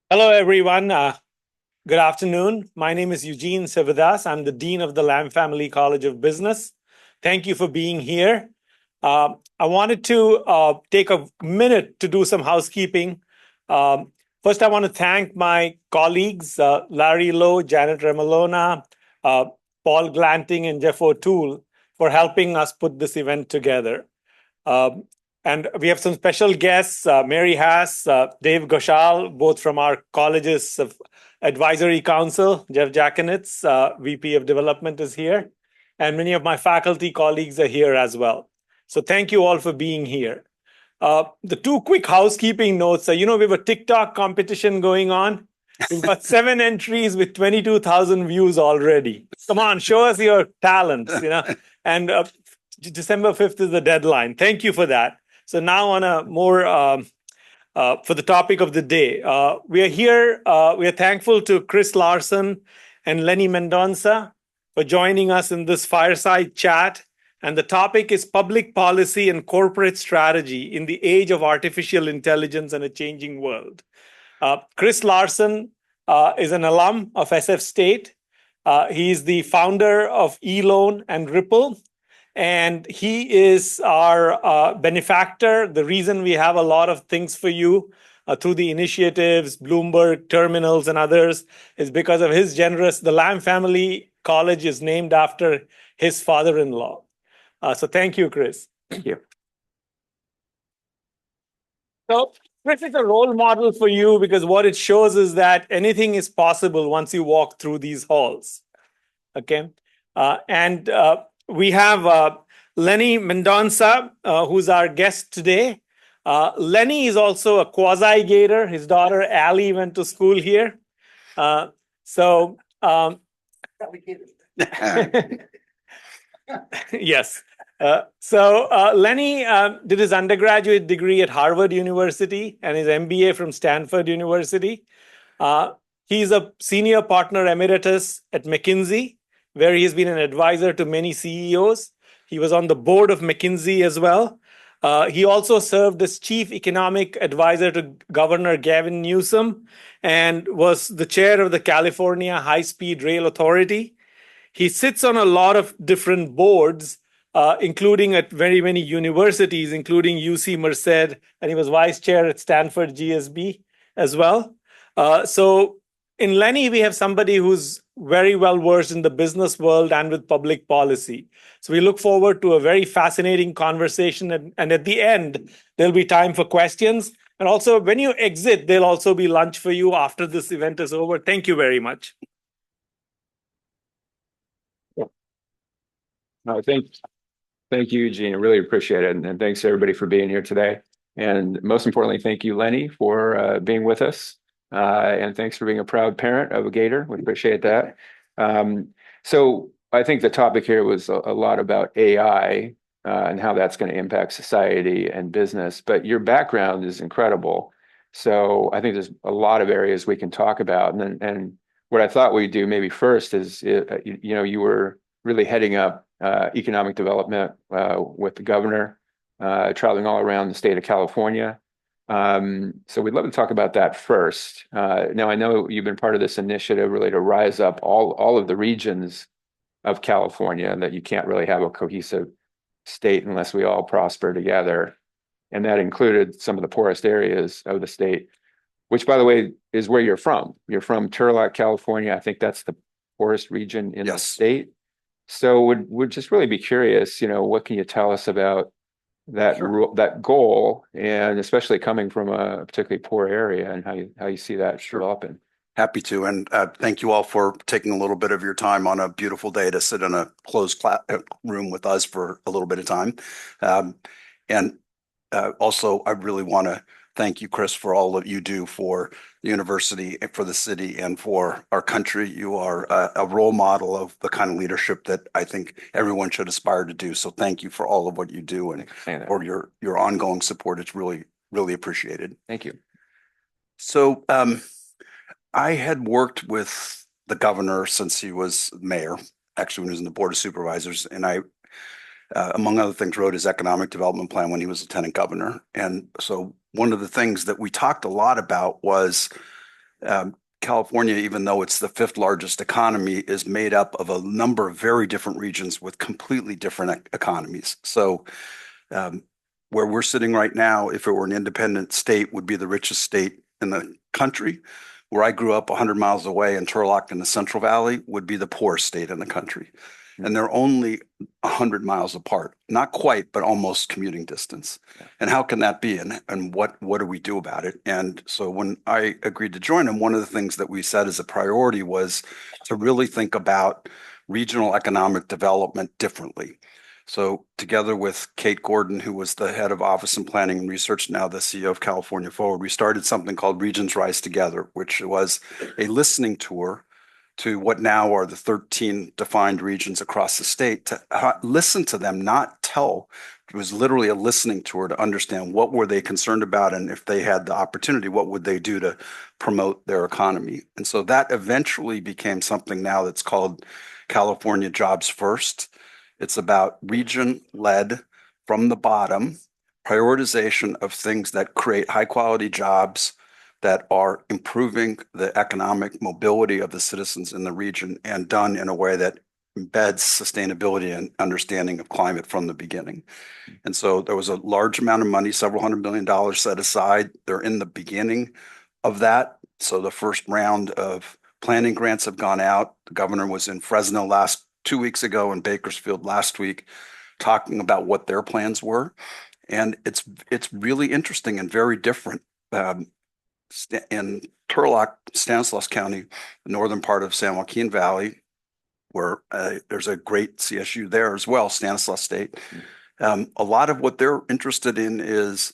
Hello, everyone. Good afternoon. My name is Eugene Sivadas. I'm the Dean of the Lam Family College of Business. Thank you for being here. I wanted to take a minute to do some housekeeping. First, I want to thank my colleagues, Larry Lowe, Janet Remolona, uh, Paul Glanting, and Jeff O'Toole, for helping us put this event together. Um, and we have some special guests, Mary Haas, Dave Ghoshal, both from our college's advisory council. Jeff Jackanitz, VP of Development, is here. And many of my faculty colleagues are here as well. So thank you all for being here. The two quick housekeeping notes are, we have a TikTok competition going on. We've got 7 entries with 22,000 views already. Come on, show us your talents, And December 5th is the deadline. Thank you for that. So now on a more, for the topic of the day, we are here, we are thankful to Chris Larsen and Lenny Mendonca for joining us in this fireside chat. And the topic is public policy and corporate strategy in the age of artificial intelligence and a changing world. Chris Larsen is an alum of SF State. He's the founder of eLoan and Ripple. And he is our benefactor. The reason we have a lot of things for you through the initiatives, Bloomberg, Terminals, and others is because of his generous. The Lam Family College is named after his father-in-law. So thank you, Chris. Thank you. So Chris is a role model for you because what it shows is that anything is possible once you walk through these halls. Okay. We have Lenny Mendonca, who's our guest today. Lenny is also a quasi-Gator. His daughter, Allie, went to school here. Yes. Lenny did his undergraduate degree at Harvard University and his MBA from Stanford University. He's a senior partner emeritus at McKinsey, where he has been an advisor to many CEOs. He was on the board of McKinsey as well. He also served as chief economic advisor to Governor Gavin Newsom and was the chair of the California High-Speed Rail Authority. He sits on a lot of different boards, including at very many universities, including UC Merced, and he was vice chair at Stanford GSB as well. So in Lenny, we have somebody who's very well versed in the business world and with public policy. So we look forward to a very fascinating conversation. And at the end, there'll be time for questions. And also, when you exit, there'll also be lunch for you after this event is over. Thank you very much. No, thank you, Eugene. I really appreciate it. And thanks everybody for being here today. And most importantly, thank you, Lenny, for being with us. And thanks for being a proud parent of a Gator. We appreciate that. So I think the topic here was a lot about AI and how that's going to impact society and business. But your background is incredible. So I think there's a lot of areas we can talk about. And what I thought we'd do maybe first is, you were really heading up economic development with the governor, traveling all around the state of California. So we'd love to talk about that first. Now, I know you've been part of this initiative really to rise up all of the regions of California, and that you can't really have a cohesive state unless we all prosper together. And that included some of the poorest areas of the state, which, by the way, is where you're from. You're from Turlock, California. I think that's the poorest region in the state. So would just really be curious, what can you tell us about that that goal, and especially coming from a particularly poor area, and how you see that developing? Happy to, and thank you all for taking a little bit of your time on a beautiful day to sit in a closed room with us for a little bit of time. Also, I really want to thank you, Chris, for all that you do for the university, for the city, and for our country. You are a role model of the kind of leadership that I think everyone should aspire to do. So thank you for all of what you do and for your ongoing support. It's really, really appreciated. Thank you. So I had worked with the governor since he was mayor, actually when he was in the Board of Supervisors, and I among other things, wrote his economic development plan when he was lieutenant governor. And so one of the things that we talked a lot about was California, even though it's the fifth largest economy, is made up of a number of very different regions with completely different economies. So where we're sitting right now, if it were an independent state, would be the richest state in the country. Where I grew up 100 miles away in Turlock in the Central Valley would be the poorest state in the country. And they're only 100 miles apart. Not quite, but almost commuting distance. And how can that be? And what do we do about it? And so when I agreed to join them, one of the things that we said as a priority was to really think about regional economic development differently. So together with Kate Gordon, who was the head of Office and Planning and Research, now the CEO of California Forward, we started something called Regions Rise Together, which was a listening tour to what now are the 13 defined regions across the state, to listen to them, not tell. It was literally a listening tour to understand what were they concerned about, and if they had the opportunity, what would they do to promote their economy. And so that eventually became something now that's called California Jobs First. It's about region-led from the bottom, prioritization of things that create high-quality jobs that are improving the economic mobility of the citizens in the region, and done in a way that embeds sustainability and understanding of climate from the beginning. And so there was a large amount of money, several $100 million set aside. They're in the beginning of that. So the first round of planning grants have gone out. The governor was in Fresno 2 weeks ago and Bakersfield last week talking about what their plans were. And it's really interesting and very different. In Turlock, Stanislaus County, the northern part of San Joaquin Valley, where there's a great CSU there as well, Stanislaus State. A lot of what they're interested in is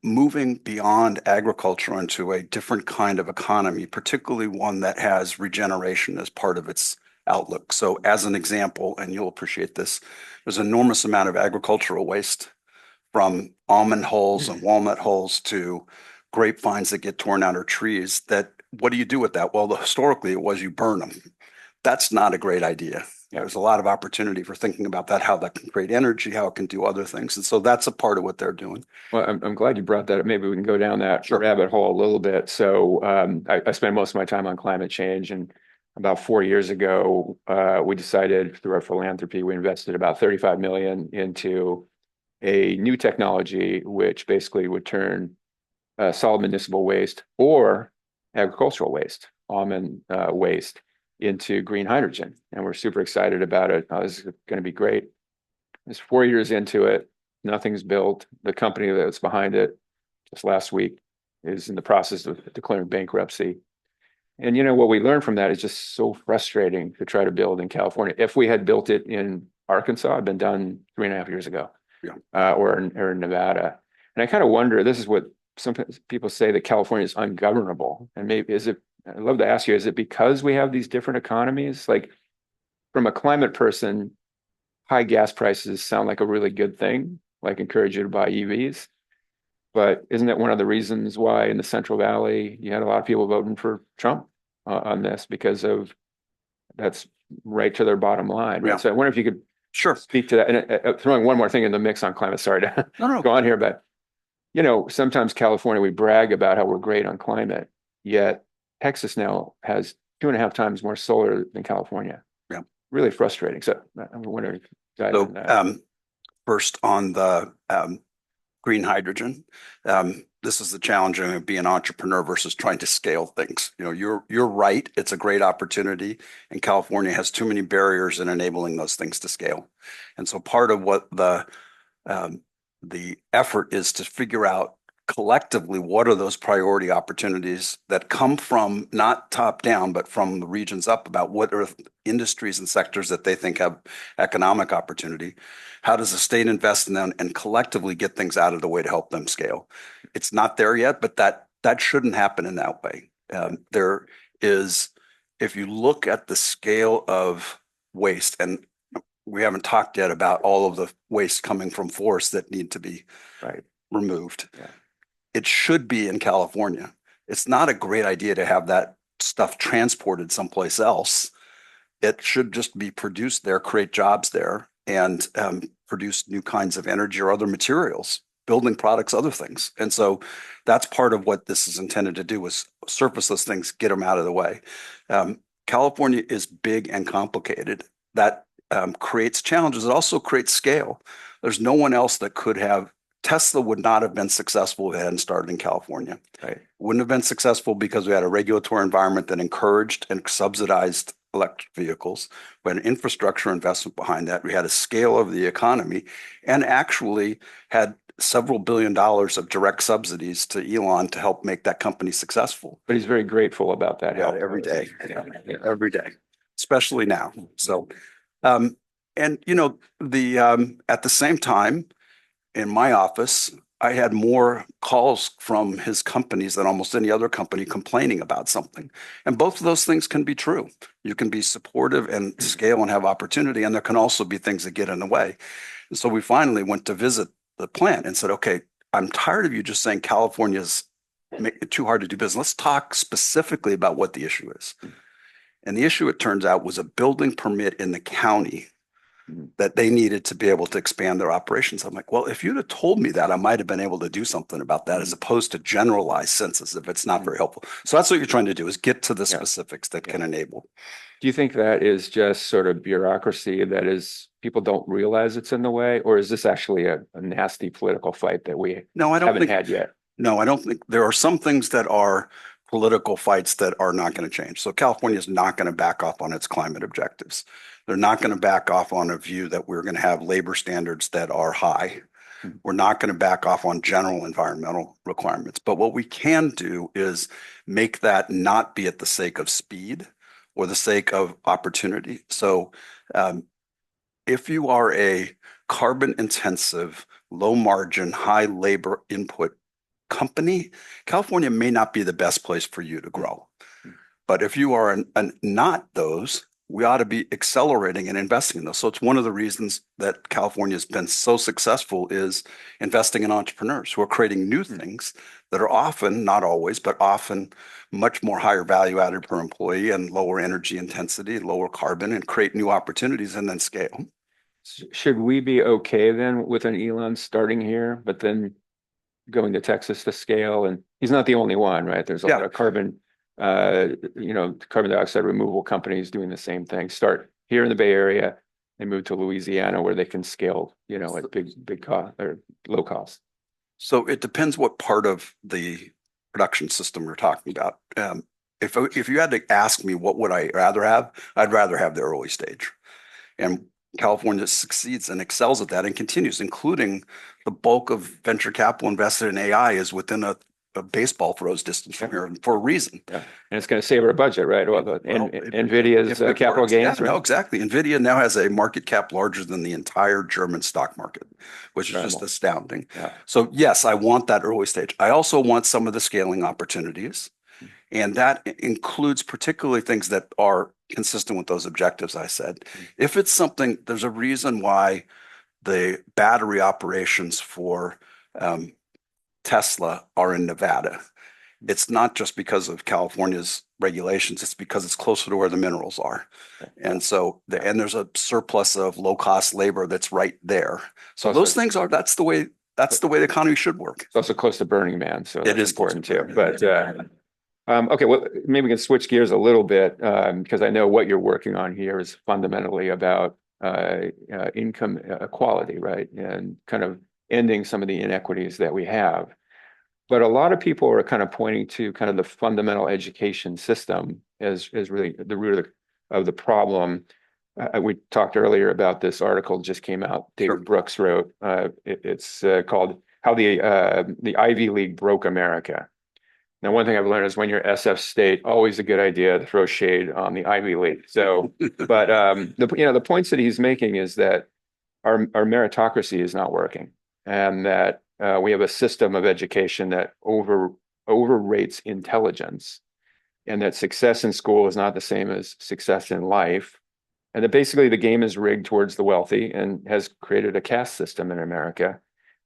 moving beyond agriculture into a different kind of economy, particularly one that has regeneration as part of its outlook. So as an example, and you'll appreciate this, there's an enormous amount of agricultural waste, from almond hulls and walnut hulls to grapevines that get torn out, or trees that, what do you do with that? Well, historically it was you burn them. That's not a great idea. There's a lot of opportunity for thinking about that, how that can create energy, how it can do other things. And so that's a part of what they're doing. Well, I'm glad you brought that up. Maybe we can go down that rabbit hole a little bit. So I spend most of my time on climate change, and about 4 years ago, we decided through our philanthropy, we invested about 35 million into a new technology, which basically would turn solid municipal waste or agricultural waste, almond waste, into green hydrogen. And we're super excited about it. This is going to be great. It's 4 years into it. Nothing's built. The company that's behind it, just last week, is in the process of declaring bankruptcy. And what we learned from that is just so frustrating to try to build in California. If we had built it in Arkansas, it'd been done 3.5 years ago, or in Nevada. And I kind of wonder, this is what some people say, that California is ungovernable. And maybe I'd love to ask you, is it because we have these different economies? Like, from a climate person, high gas prices sound like a really good thing, like encourage you to buy EVs. But isn't that one of the reasons why in the Central Valley, you had a lot of people voting for Trump on this, because of that's right to their bottom line. Right? So I wonder if you could speak to that. And throwing one more thing in the mix on climate, sorry to go on here, but sometimes California, we brag about how we're great on climate, yet Texas now has 2.5 times more solar than California. Yeah. Really frustrating. So I'm wondering if you guys on that. First on the green hydrogen, this is the challenge of being an entrepreneur versus trying to scale things. You're right. It's a great opportunity, and California has too many barriers in enabling those things to scale. And so part of what the effort is to figure out collectively what are those priority opportunities that come from not top down, but from the regions up, about what are industries and sectors that they think have economic opportunity. How does the state invest in them and collectively get things out of the way to help them scale? It's not there yet, but that shouldn't happen in that way. There is, if you look at the scale of waste, and we haven't talked yet about all of the waste coming from forests that need to be removed. Yeah. It should be in California. It's not a great idea to have that stuff transported someplace else. It should just be produced there, create jobs there, and produce new kinds of energy or other materials, building products, other things. And so that's part of what this is intended to do, is surface those things, get them out of the way. California is big and complicated. That creates challenges. It also creates scale. There's no one else that could have. Tesla would not have been successful if it hadn't started in California. Right. Wouldn't have been successful because we had a regulatory environment that encouraged and subsidized electric vehicles. We had an infrastructure investment behind that. We had a scale of the economy, and actually had several $billions of direct subsidies to Elon to help make that company successful. But he's very grateful about that help. Every day, Yeah. every day, especially now. So, and at the same time, in my office, I had more calls from his companies than almost any other company complaining about something. And both of those things can be true. You can be supportive and scale and have opportunity, and there can also be things that get in the way. And so we finally went to visit the plant and said, okay, I'm tired of you just saying California's too hard to do business. Let's talk specifically about what the issue is. And the issue, it turns out, was a building permit in the county that they needed to be able to expand their operations. I'm like, well, if you'd have told me that, I might have been able to do something about that, as opposed to generalized senses if it's not very helpful. So that's what you're trying to do, is get to the specifics that can enable. Do you think that is just sort of bureaucracy, that is, people don't realize it's in the way, or is this actually a nasty political fight that we haven't had yet? No, I don't think. There are some things that are political fights that are not going to change. So California is not going to back off on its climate objectives. They're not going to back off on a view that we're going to have labor standards that are high. We're not going to back off on general environmental requirements. But what we can do is make that not be at the sake of speed or the sake of opportunity. So if you are a carbon intensive, low margin, high labor input company, California may not be the best place for you to grow. But if you are not those, we ought to be accelerating and investing in those. So it's one of the reasons that California has been so successful, is investing in entrepreneurs who are creating new things that are often, not always, but often much more higher value added per employee and lower energy intensity, lower carbon, and create new opportunities and then scale. Should we be okay then with an Elon starting here, but then going to Texas to scale? And he's not the only one, right? There's a lot of carbon dioxide removal companies doing the same thing. Start here in the Bay Area and move to Louisiana, where they can scale, at big cost or low cost. So it depends what part of the production system we're talking about. If you had to ask me what would I rather have, I'd rather have the early stage. And California succeeds and excels at that and continues, including the bulk of venture capital invested in AI is within a baseball throws distance from here for a reason. Yeah. And it's going to save our budget, right? NVIDIA's capital gains. Yeah, no, exactly. NVIDIA now has a market cap larger than the entire German stock market, which is just astounding. Yeah. So yes, I want that early stage. I also want some of the scaling opportunities. And that includes particularly things that are consistent with those objectives I said. If it's something, there's a reason why the battery operations for Tesla are in Nevada. It's not just because of California's regulations, it's because it's closer to where the minerals are. And so, and there's a surplus of low cost labor that's right there. So those things are, that's the way the economy should work. It's also close to Burning Man, so it is important too. But okay, well, maybe we can switch gears a little bit, because I know what you're working on here is fundamentally about income equality, right? And kind of ending some of the inequities that we have. But a lot of people are kind of pointing to kind of the fundamental education system as really the root of the problem. We talked earlier about this article just came out, David Brooks wrote. It's called How the Ivy League Broke America. Now, one thing I've learned is when you're SF State, always a good idea to throw shade on the Ivy League. So, but the points that he's making is that our meritocracy is not working, and that we have a system of education that overrates intelligence, and that success in school is not the same as success in life, and that basically the game is rigged towards the wealthy and has created a caste system in America,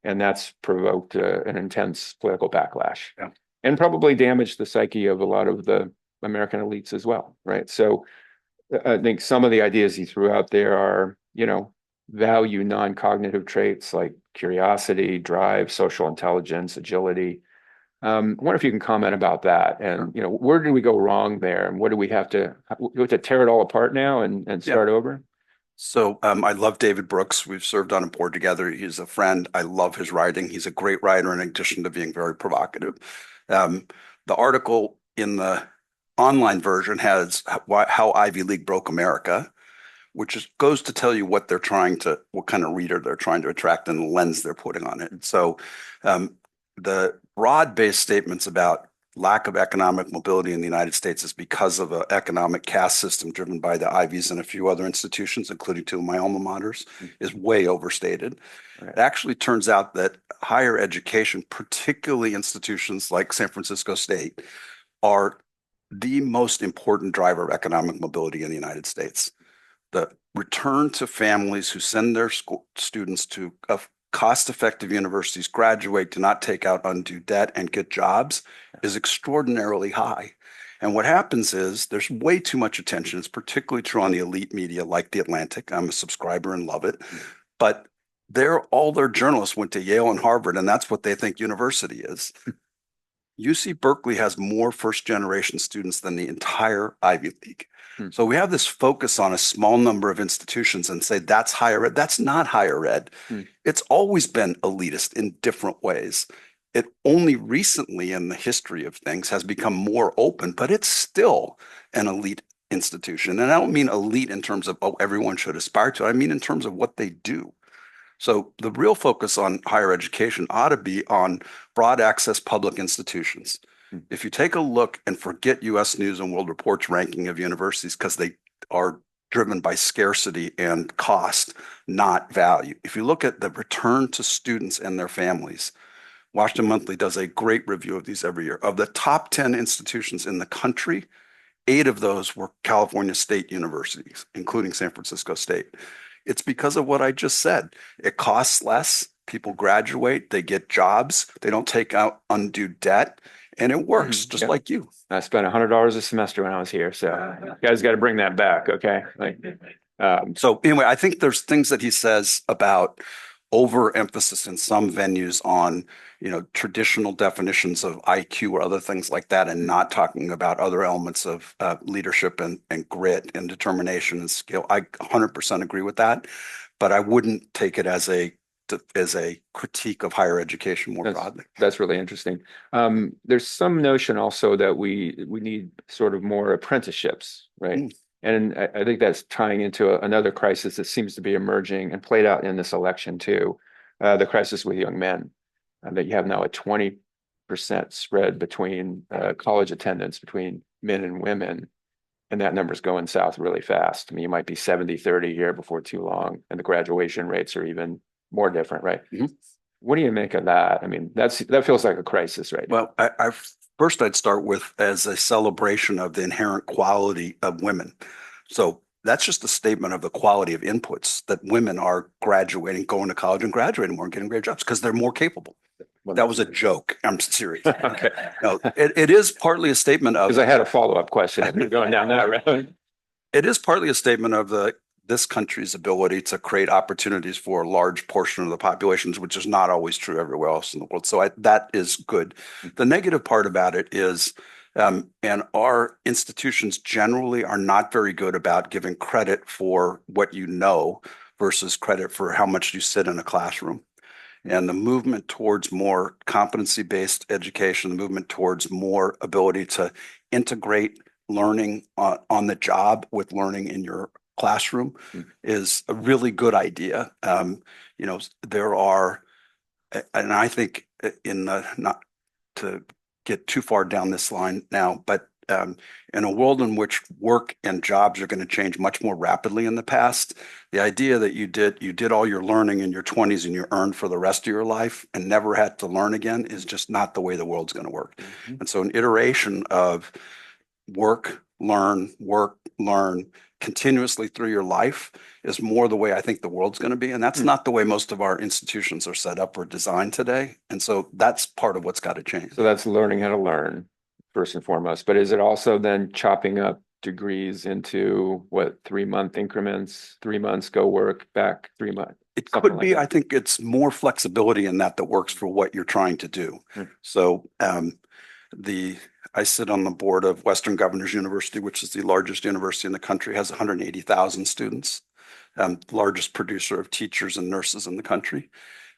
and that's provoked an intense political backlash. Yeah. And probably damaged the psyche of a lot of the American elites as well, right? So I think some of the ideas he threw out there are, value non-cognitive traits like curiosity, drive, social intelligence, agility. I wonder if you can comment about that, and where did we go wrong there, and what do we have to tear it all apart now and start over? So I love David Brooks. We've served on a board together. He's a friend. I love his writing. He's a great writer in addition to being very provocative. The article in the online version has how Ivy League broke America, which goes to tell you what what kind of reader they're trying to attract and the lens they're putting on it. So the broad-based statements about lack of economic mobility in the United States is because of an economic caste system driven by the Ivies and a few other institutions, including two of my alma maters, is way overstated. Right. It actually turns out that higher education, particularly institutions like San Francisco State, are the most important driver of economic mobility in the United States. The return to families who send their students to cost-effective universities, graduate, to not take out undue debt and get jobs is extraordinarily high. And what happens is there's way too much attention. It's particularly true on the elite media like The Atlantic. I'm a subscriber and love it. But all their journalists went to Yale and Harvard, and that's what they think university is. UC Berkeley has more first-generation students than the entire Ivy League. So we have this focus on a small number of institutions and say that's higher ed. That's not higher ed. It's always been elitist in different ways. It only recently in the history of things has become more open, but it's still an elite institution. And I don't mean elite in terms of, oh, everyone should aspire to it. I mean in terms of what they do. So the real focus on higher education ought to be on broad access public institutions. If you take a look and forget U.S. News and World Report's ranking of universities because they are driven by scarcity and cost, not value. If you look at the return to students and their families, Washington Monthly does a great review of these every year. Of the top 10 institutions in the country, 8 of those were California state universities, including San Francisco State. It's because of what I just said. It costs less. People graduate. They get jobs. They don't take out undue debt. And it works just like you. I spent $100 a semester when I was here. So you guys got to bring that back. Okay. So anyway, I think there's things that he says about overemphasis in some venues on, traditional definitions of IQ or other things like that, and not talking about other elements of leadership and grit and determination and skill. I 100% agree with that, but I wouldn't take it as a critique of higher education more broadly. That's really interesting. There's some notion also that we need sort of more apprenticeships, right? And I think that's tying into another crisis that seems to be emerging and played out in this election too, the crisis with young men, that you have now a 20% spread between college attendance between men and women, and that number's going south really fast. I mean, you might be 70-30 here before too long, and the graduation rates are even more different, right? What do you make of that? I mean, that feels like a crisis right now. Well, first I'd start with as a celebration of the inherent quality of women. So that's just a statement of the quality of inputs, that women are graduating, going to college and graduating more and getting great jobs because they're more capable. That was a joke. I'm serious. Okay. No, it is partly a statement of. Because I had a follow-up question. If you're going down that road. It is partly a statement of this country's ability to create opportunities for a large portion of the populations, which is not always true everywhere else in the world. So that is good. The negative part about it is, and our institutions generally are not very good about giving credit for what you know versus credit for how much you sit in a classroom. And the movement towards more competency-based education, the movement towards more ability to integrate learning on the job with learning in your classroom is a really good idea. There are, and I think not to get too far down this line now, but in a world in which work and jobs are going to change much more rapidly in the past, the idea that you did all your learning in your 20s and you earned for the rest of your life and never had to learn again is just not the way the world's going to work. And so an iteration of work, learn continuously through your life is more the way I think the world's going to be. And that's not the way most of our institutions are set up or designed today. And so that's part of what's got to change. So that's learning how to learn first and foremost. But is it also then chopping up degrees into what, 3-month increments, 3 months, go work, back 3 months? It Something could like be. that. I think it's more flexibility in that works for what you're trying to do. Hmm. So I sit on the board of Western Governors University, which is the largest university in the country, has 180,000 students, largest producer of teachers and nurses in the country.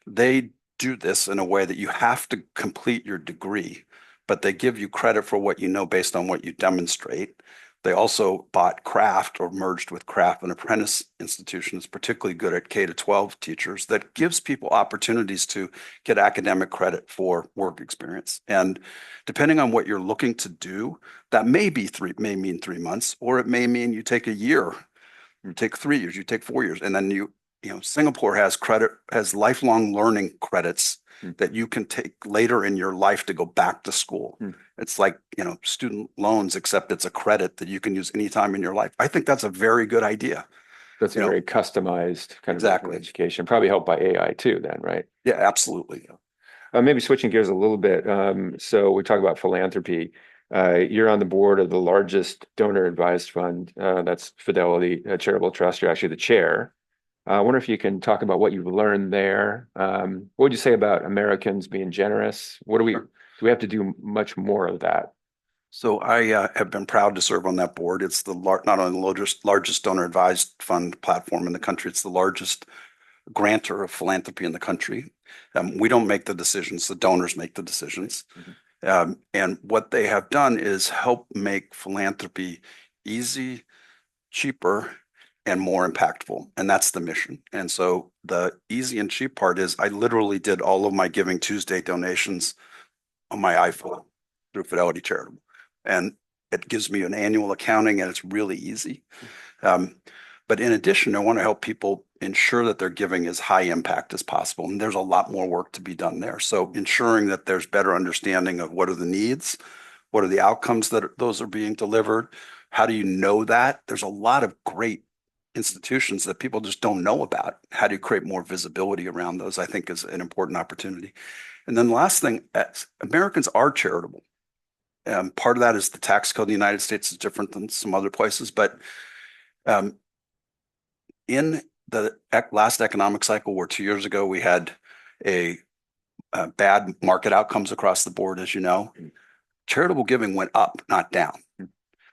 They do this in a way that you have to complete your degree, but they give you credit for what you know based on what you demonstrate. They also bought Craft or merged with Craft, an apprentice institution that's particularly good at K to 12 teachers that gives people opportunities to get academic credit for work experience. And depending on what you're looking to do, that may mean 3 months, or it may mean you take a year, you take 3 years, you take 4 years, and then Singapore has lifelong learning credits that you can take later in your life to go back to school. It's like, student loans, except it's a credit that you can use anytime in your life. I think that's a very good idea. That's a very customized kind Exactly. of education, probably helped by AI too then, right? Yeah, absolutely. Maybe switching gears a little bit. So we talk about philanthropy. You're on the board of the largest donor advised fund. That's Fidelity Charitable Trust. You're actually the chair. I wonder if you can talk about what you've learned there. What would you say about Americans being generous? Do we have to do much more of that? So I have been proud to serve on that board. It's not only the largest donor advised fund platform in the country, it's the largest grantor of philanthropy in the country. We don't make the decisions, the donors make the decisions. And what they have done is help make philanthropy easy, cheaper, and more impactful. And that's the mission. And so the easy and cheap part is I literally did all of my Giving Tuesday donations on my iPhone through Fidelity Charitable. And it gives me an annual accounting and it's really easy. But in addition, I want to help people ensure that their giving is high impact as possible. And there's a lot more work to be done there. So ensuring that there's better understanding of what are the needs, what are the outcomes that those are being delivered, how do you know that? There's a lot of great institutions that people just don't know about. How do you create more visibility around those? I think is an important opportunity. And then the last thing, Americans are charitable. Part of that is the tax code in the United States is different than some other places, but in the last economic cycle, where 2 years ago we had a bad market outcomes across the board, as you know, charitable giving went up, not down.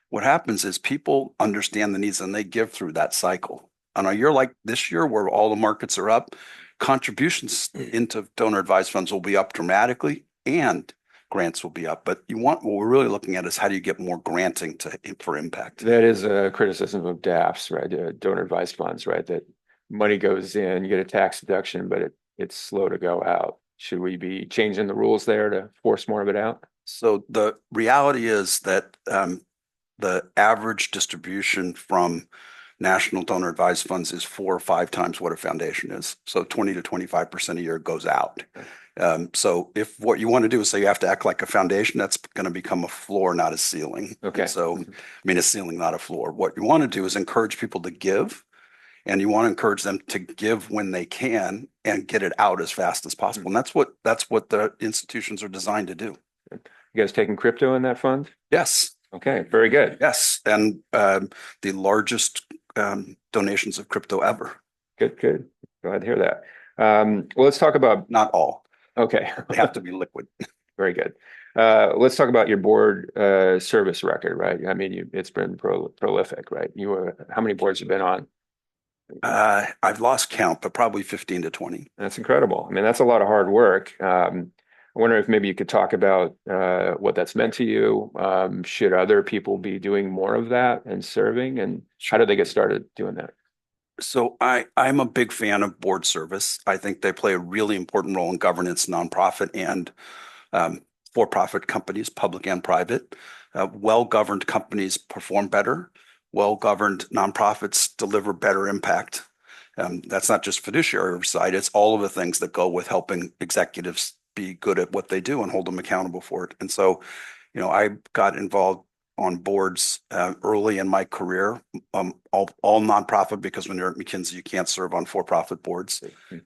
What happens is people understand the needs and they give through that cycle. On a year like this year, where all the markets are up, contributions into donor advised funds will be up dramatically and grants will be up. But what we're really looking at is how do you get more granting for impact? That is a criticism of DAFs, right? Donor advised funds, right? That money goes in, you get a tax deduction, but it's slow to go out. Should we be changing the rules there to force more of it out? So the reality is that the average distribution from national donor advised funds is 4 or 5 times what a foundation is. So 20 to 25% a year goes out. So if what you want to do is say you have to act like a foundation, that's going to become a floor, not a ceiling. Okay. And so, a ceiling, not a floor. What you want to do is encourage people to give, and you want to encourage them to give when they can and get it out as fast as possible. And that's what the institutions are designed to do. You guys taking crypto in that fund? Yes. Okay, very good. Yes, and the largest donations of crypto ever. Good. Glad to hear that. Well, let's talk about. Not all. Okay. They have to be liquid. Very good. Let's talk about your board service record, right? It's been prolific, right? How many boards have you been on? I've lost count, but probably 15 to 20. That's incredible. That's a lot of hard work. I wonder if maybe you could talk about what that's meant to you. Should other people be doing more of that and serving? And how did they get started doing that? So I'm a big fan of board service. I think they play a really important role in governance, nonprofit and for-profit companies, public and private. Well-governed companies perform better. Well-governed nonprofits deliver better impact. That's not just fiduciary oversight. It's all of the things that go with helping executives be good at what they do and hold them accountable for it. And so, I got involved on boards early in my career, all nonprofit, because when you're at McKinsey, you can't serve on for-profit boards.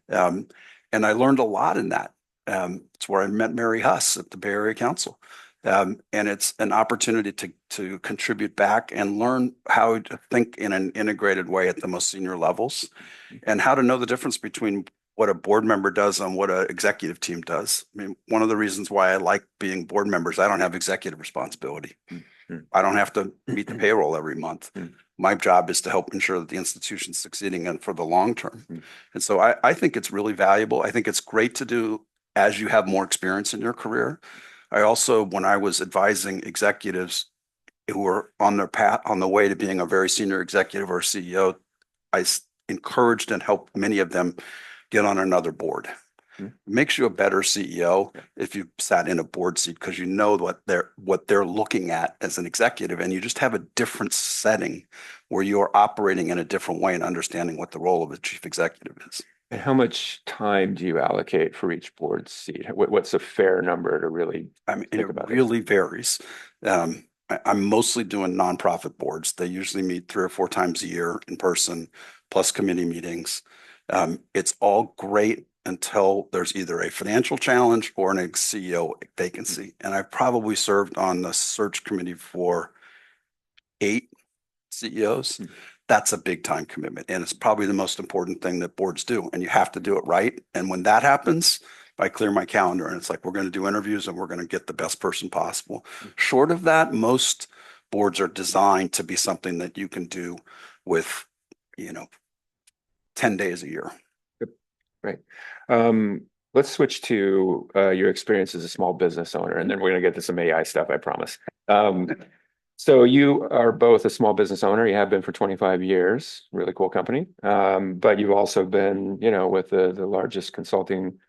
And I learned a lot in that. It's where I met Mary Huss at the Bay Area Council. And it's an opportunity to contribute back and learn how to think in an integrated way at the most senior levels and how to know the difference between what a board member does and what an executive team does. I mean, one of the reasons why I like being board members, I don't have executive responsibility. I don't have to meet the payroll every month. My job is to help ensure that the institution's succeeding and for the long term. And so I think it's really valuable. I think it's great to do as you have more experience in your career. I also, when I was advising executives who were on their path, on the way to being a very senior executive or CEO, I encouraged and helped many of them get on another board. It makes you a better CEO if you sat in a board seat because you know what they're looking at as an executive, and you just have a different setting where you're operating in a different way and understanding what the role of a chief executive is. And how much time do you allocate for each board seat? What's a fair number to really think about it really varies. I'm mostly doing nonprofit boards. They usually meet 3 or 4 times a year in person, plus committee meetings. It's all great until there's either a financial challenge or an CEO vacancy. And I probably served on the search committee for 8 CEOs. That's a big time commitment. And it's probably the most important thing that boards do. And you have to do it right. And when that happens, I clear my calendar and it's like, we're going to do interviews and we're going to get the best person possible. Short of that, most boards are designed to be something that you can do with, 10 days a year. Right. Let's switch to your experience as a small business owner, and then we're going to get to some AI stuff, I promise. So you are both a small business owner. You have been for 25 years, really cool company. But you've also been, with the largest consulting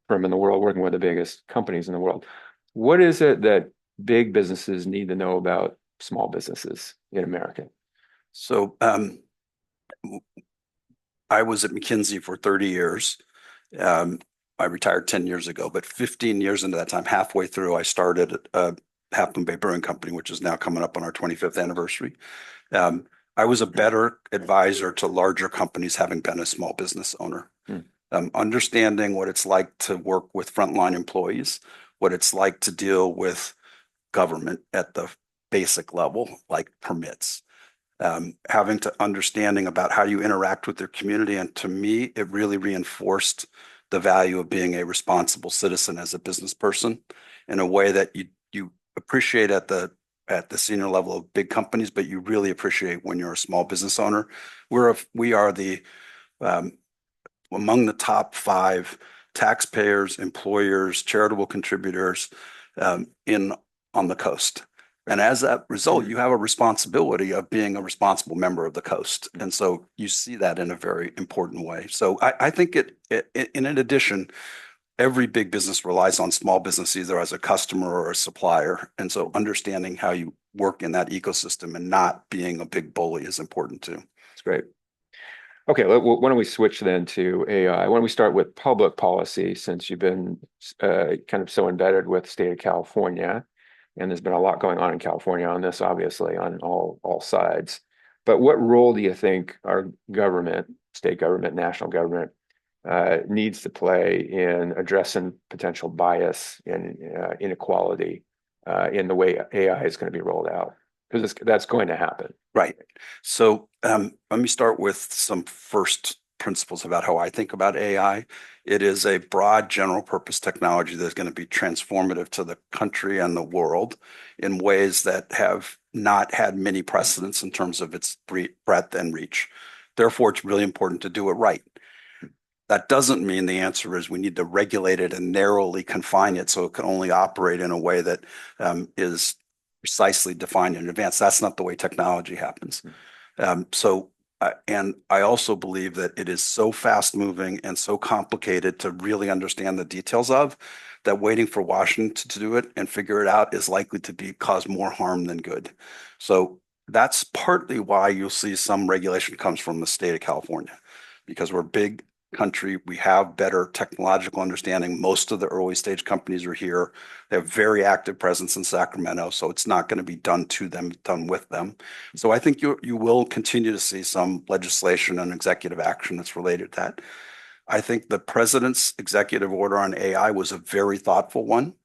firm in the world, working with the biggest companies in the world. What is it that big businesses need to know about small businesses in America? So I was at McKinsey for 30 years. I retired 10 years ago, but 15 years into that time, halfway through, I started Half Moon Bay Brewing Company, which is now coming up on our 25th anniversary. I was a better advisor to larger companies having been a small business owner. Understanding what it's like to work with frontline employees, what it's like to deal with government at the basic level, like permits, having to understanding about how you interact with their community. And to me, it really reinforced the value of being a responsible citizen as a business person in a way that you appreciate at the senior level of big companies, but you really appreciate when you're a small business owner. We are among the top 5 taxpayers, employers, charitable contributors on the coast. And as a result, you have a responsibility of being a responsible member of the coast. And so you see that in a very important way. So I think in addition, every big business relies on small business either as a customer or a supplier. And so understanding how you work in that ecosystem and not being a big bully is important too. That's great. Okay, why don't we switch then to AI? Why don't we start with public policy, since you've been kind of so embedded with the state of California, and there's been a lot going on in California on this, obviously, on all sides. But what role do you think our government, state government, national government, needs to play in addressing potential bias and inequality in the way AI is going to be rolled out? Because that's going to happen. Right. So let me start with some first principles about how I think about AI. It is a broad general purpose technology that's going to be transformative to the country and the world in ways that have not had many precedents in terms of its breadth and reach. Therefore, it's really important to do it right. That doesn't mean the answer is we need to regulate it and narrowly confine it so it can only operate in a way that is precisely defined in advance. That's not the way technology happens. And I also believe that it is so fast moving and so complicated to really understand the details of that waiting for Washington to do it and figure it out is likely to cause more harm than good. So that's partly why you'll see some regulation comes from the state of California, because we're a big country. We have better technological understanding. Most of the early stage companies are here. They have very active presence in Sacramento, so it's not going to be done to them, done with them. So I think you will continue to see some legislation and executive action that's related to that. I think the president's executive order on AI was a very thoughtful one.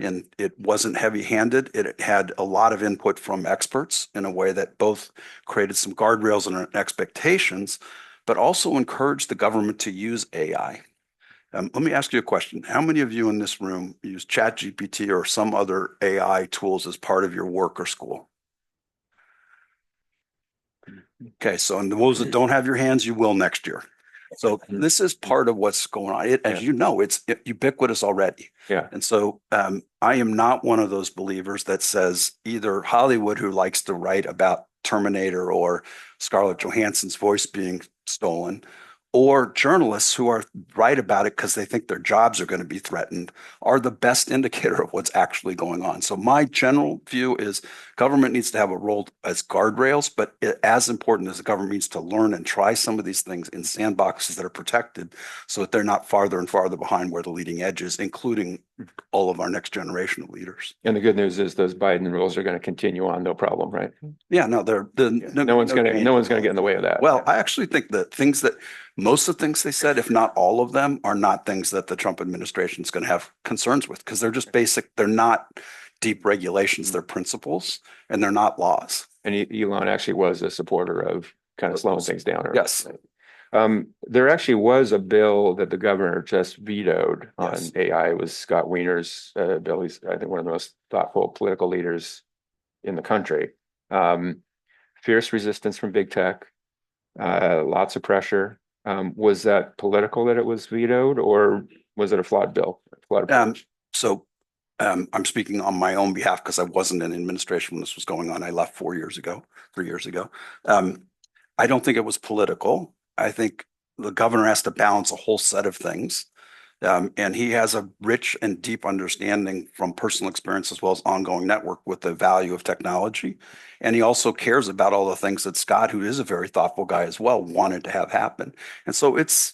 and it wasn't heavy-handed. It had a lot of input from experts in a way that both created some guardrails and expectations, but also encouraged the government to use AI. Let me ask you a question. How many of you in this room use ChatGPT or some other AI tools as part of your work or school? Okay, so and those that don't have your hands, you will next year. So this is part of what's going on. As you know, it's ubiquitous already. Yeah. And so I am not one of those believers that says either Hollywood, who likes to write about Terminator or Scarlett Johansson's voice being stolen, or journalists who are right about it because they think their jobs are going to be threatened, are the best indicator of what's actually going on. So my general view is government needs to have a role as guardrails, but as important as the government needs to learn and try some of these things in sandboxes that are protected so that they're not farther and farther behind where the leading edge is, including all of our next generation of leaders. And the good news is those Biden rules are going to continue on, no problem, right? Yeah, no, no one's going to get in the way of that. Well, I actually think that most of the things they said, if not all of them, are not things that the Trump administration is going to have concerns with because they're just basic. They're not deep regulations. They're principles and they're not laws. And Elon actually was a supporter of kind of slowing things down. Yes. There actually was a bill that the governor just vetoed on Yes. AI. It was Scott Wiener's bill. He's, I think, one of the most thoughtful political leaders in the country. Fierce resistance from big tech, lots of pressure. Was that political that it was vetoed, or was it a flawed bill? I'm speaking on my own behalf because I wasn't in administration when this was going on. I left 3 years ago. I don't think it was political. I think the governor has to balance a whole set of things. And he has a rich and deep understanding from personal experience as well as ongoing network with the value of technology. And he also cares about all the things that Scott, who is a very thoughtful guy as well, wanted to have happen. And so it's,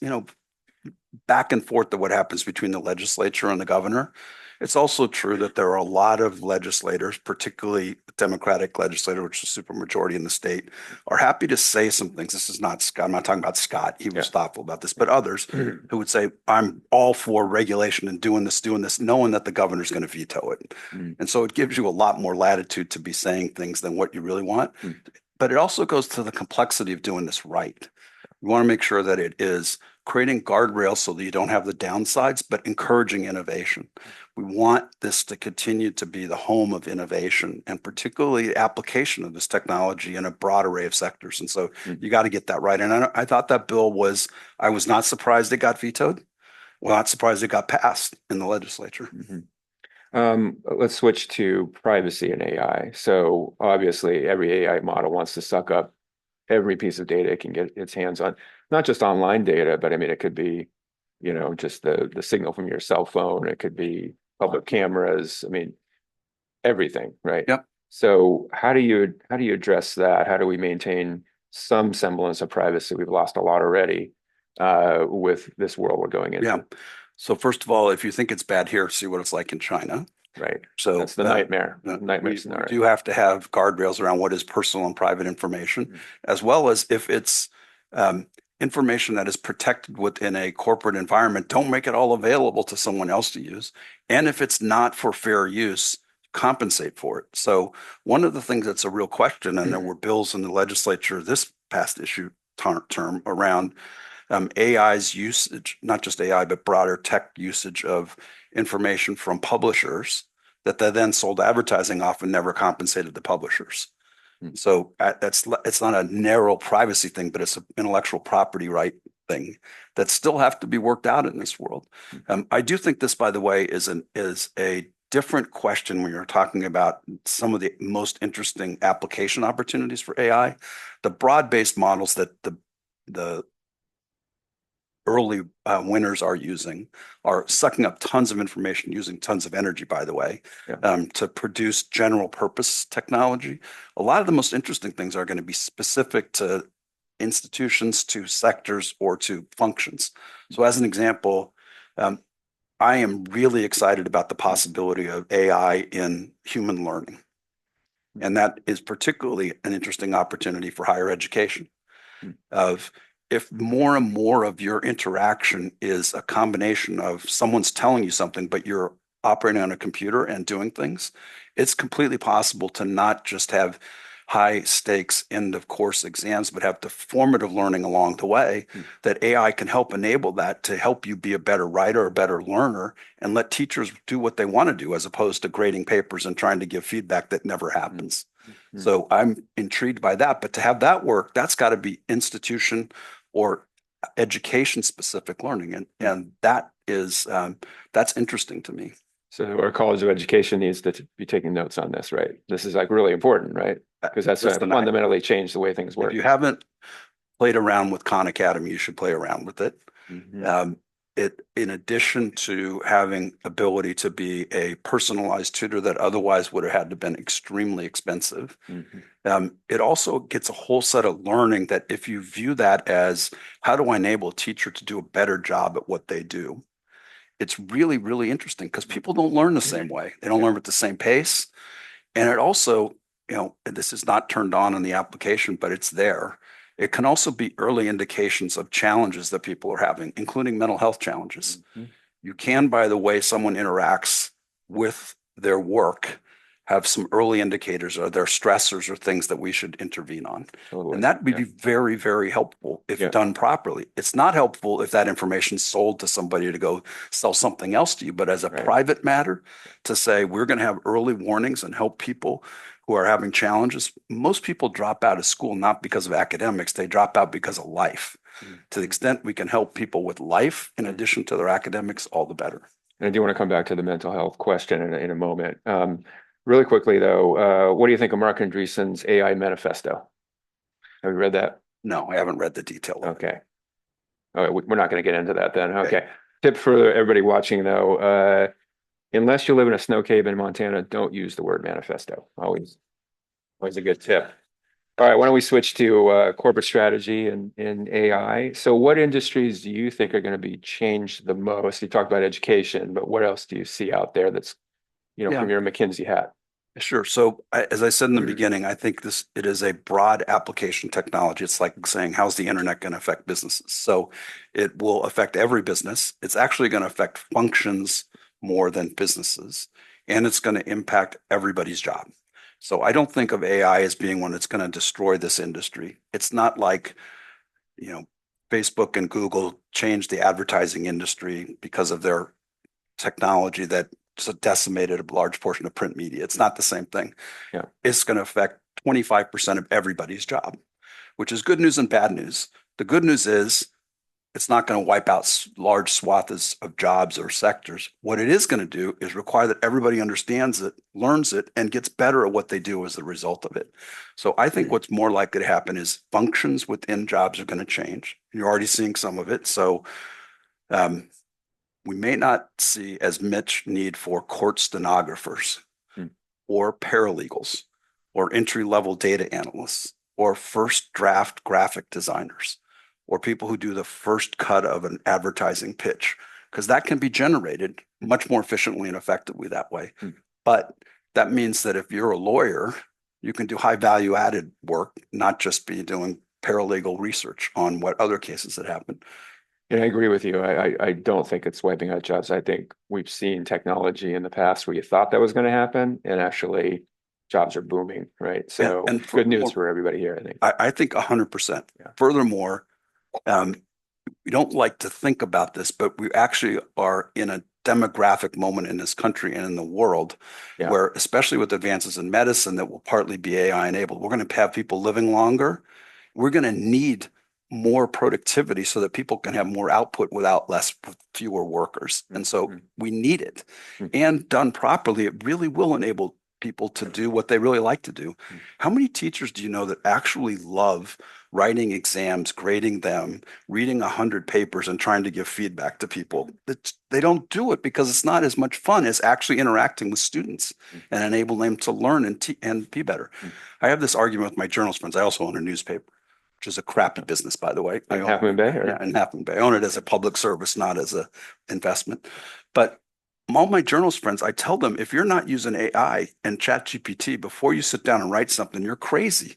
back and forth to what happens between the legislature and the governor. It's also true that there are a lot of legislators, particularly Democratic legislator, which is a supermajority in the state, are happy to say some things. This is not Scott. I'm not talking about Scott. He was thoughtful about this, but others who would say, I'm all for regulation and doing this, knowing that the governor's going to veto it. And so it gives you a lot more latitude to be saying things than what you really want. But it also goes to the complexity of doing this right. You want to make sure that it is creating guardrails so that you don't have the downsides, but encouraging innovation. We want this to continue to be the home of innovation and particularly application of this technology in a broad array of sectors. And so you got to get that right. And I thought that bill I was not surprised it got vetoed. Well, not surprised it got passed in the legislature. Let's switch to privacy and AI. So obviously every AI model wants to suck up every piece of data it can get its hands on, not just online data, but I mean, it could be, just the signal from your cell phone. It could be public cameras. I mean, everything, right? Yep. So how do you address that? How do we maintain some semblance of privacy? We've lost a lot already with this world we're going into. Yeah. So first of all, if you think it's bad here, see what it's like in China. Right. So that's the nightmare We scenario. do have to have guardrails around what is personal and private information, as well as if it's information that is protected within a corporate environment, don't make it all available to someone else to use. And if it's not for fair use, compensate for it. So one of the things that's a real question, and there were bills in the legislature this past issue term around AI's usage, not just AI, but broader tech usage of information from publishers that they then sold advertising off and never compensated the publishers. So it's not a narrow privacy thing, but it's an intellectual property right thing that still have to be worked out in this world. I do think this, by the way, is a different question when you're talking about some of the most interesting application opportunities for AI. The broad-based models that the early winners are using are sucking up tons of information, using tons of energy, by the way, to produce general purpose technology. A lot of the most interesting things are going to be specific to institutions, to sectors, or to functions. So as an example, I am really excited about the possibility of AI in human learning. And that is particularly an interesting opportunity for higher education if more and more of your interaction is a combination of someone's telling you something, but you're operating on a computer and doing things, it's completely possible to not just have high stakes end of course exams, but have the formative learning along the way that AI can help enable that to help you be a better writer, a better learner, and let teachers do what they want to do as opposed to grading papers and trying to give feedback that never happens. So I'm intrigued by that, but to have that work, that's got to be institution or education specific learning. And that is, that's interesting to me. So our College of Education needs to be taking notes on this, right? This is like really important, right? Because that's going to fundamentally change the way things work. If you haven't played around with Khan Academy, you should play around with it. It, in addition to having ability to be a personalized tutor that otherwise would have had to been extremely expensive, it also gets a whole set of learning that if you view that as how do I enable a teacher to do a better job at what they do, it's really, really interesting because people don't learn the same way. They don't learn at the same pace. And it also, and this is not turned on in the application, but it's there. It can also be early indications of challenges that people are having, including mental health challenges. You can, by the way someone interacts with their work, have some early indicators or their stressors or things that we should intervene on. And that would be very, very helpful if done properly. It's not helpful if that information is sold to somebody to go sell something else to you, but as a private matter to say, we're going to have early warnings and help people who are having challenges. Most people drop out of school not because of academics, they drop out because of life. To the extent we can help people with life in addition to their academics, all the better. And I do want to come back to the mental health question in a moment. Really quickly, though, what do you think of Mark Andreessen's AI manifesto? Have you read that? No, I haven't read the detail. Okay. All right, we're not going to get into that then. Okay. Tip for everybody watching, though, unless you live in a snow cave in Montana, don't use the word manifesto. Always a good tip. All right, why don't we switch to corporate strategy and AI? So what industries do you think are going to be changed the most? You talked about education, but what else do you see out there that's, from your McKinsey hat? Sure. So as I said in the beginning, I think it is a broad application technology. It's like saying, how's the internet going to affect businesses? So it will affect every business. It's actually going to affect functions more than businesses, and it's going to impact everybody's job. So I don't think of AI as being one that's going to destroy this industry. It's not like, Facebook and Google changed the advertising industry because of their technology that decimated a large portion of print media. It's not the same thing. It's going to affect 25% of everybody's job, which is good news and bad news. The good news is it's not going to wipe out large swaths of jobs or sectors. What it is going to do is require that everybody understands it, learns it, and gets better at what they do as a result of it. So I think what's more likely to happen is functions within jobs are going to change. You're already seeing some of it. So we may not see as much need for court stenographers or paralegals or entry-level data analysts or first draft graphic designers or people who do the first cut of an advertising pitch, because that can be generated much more efficiently and effectively that way. But that means that if you're a lawyer, you can do high value added work, not just be doing paralegal research on what other cases that happen. Yeah, I agree with you. I don't think it's wiping out jobs. I think we've seen technology in the past where you thought that was going to happen, and actually jobs are booming, right? So and good news for everybody here, I think. I think 100%. Furthermore, we don't like to think about this, but we actually are in a demographic moment in this country and in the world where, especially with advances in medicine that will partly be AI enabled, we're going to have people living longer. We're going to need more productivity so that people can have more output with fewer workers. And so we need it. And done properly, it really will enable people to do what they really like to do. How many teachers do you know that actually love writing exams, grading them, reading 100 papers and trying to give feedback to people? They don't do it because it's not as much fun as actually interacting with students and enable them to learn and be better. I have this argument with my journalist friends. I also own a newspaper, which is a crappy business, by the way. In Half Moon Bay? In Half Moon Bay. I own it as a public service, not as an investment. But all my journalist friends, I tell them, if you're not using AI and ChatGPT before you sit down and write something, you're crazy.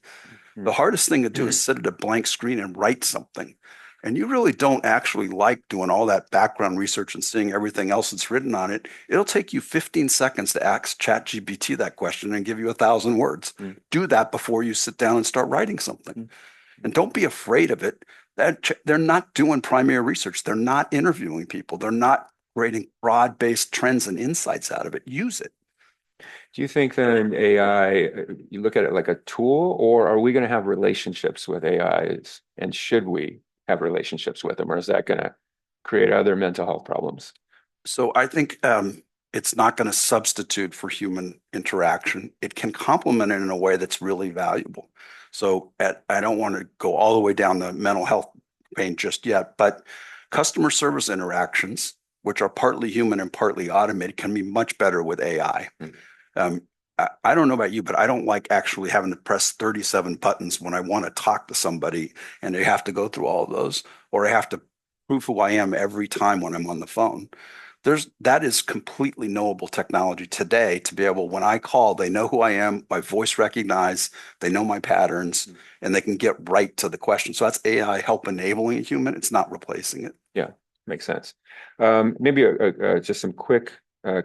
The hardest thing to do is sit at a blank screen and write something. and you really don't actually like doing all that background research and seeing everything else that's written on it, it'll take you 15 seconds to ask ChatGPT that question and give you 1,000 words. Do that before you sit down and start writing something. And don't be afraid of it. They're not doing primary research. They're not interviewing people. They're not creating broad-based trends and insights out of it. Use it. Do you think then AI, you look at it like a tool, or are we going to have relationships with AIs? And should we have relationships with them, or is that going to create other mental health problems? So I think it's not going to substitute for human interaction. It can complement it in a way that's really valuable. So I don't want to go all the way down the mental health vein just yet, but customer service interactions, which are partly human and partly automated, can be much better with AI. I don't know about you, but I don't like actually having to press 37 buttons when I want to talk to somebody and they have to go through all of those, or I have to prove who I am every time when I'm on the phone. That is completely knowable technology today to be able, when I call, they know who I am, my voice recognized, they know my patterns, and they can get right to the question. So that's AI help enabling a human. It's not replacing it. Yeah, makes sense. Maybe just some quick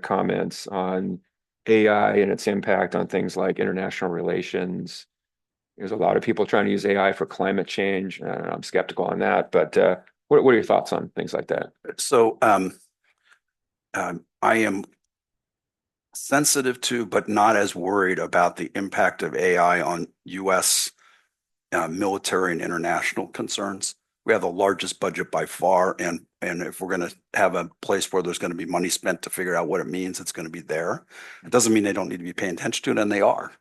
comments on AI and its impact on things like international relations. There's a lot of people trying to use AI for climate change. I'm skeptical on that, but what are your thoughts on things like that? So I am sensitive to, but not as worried about the impact of AI on U.S. Military and international concerns. We have the largest budget by far, and if we're going to have a place where there's going to be money spent to figure out what it means, it's going to be there. It doesn't mean they don't need to be paying attention to it, and they are.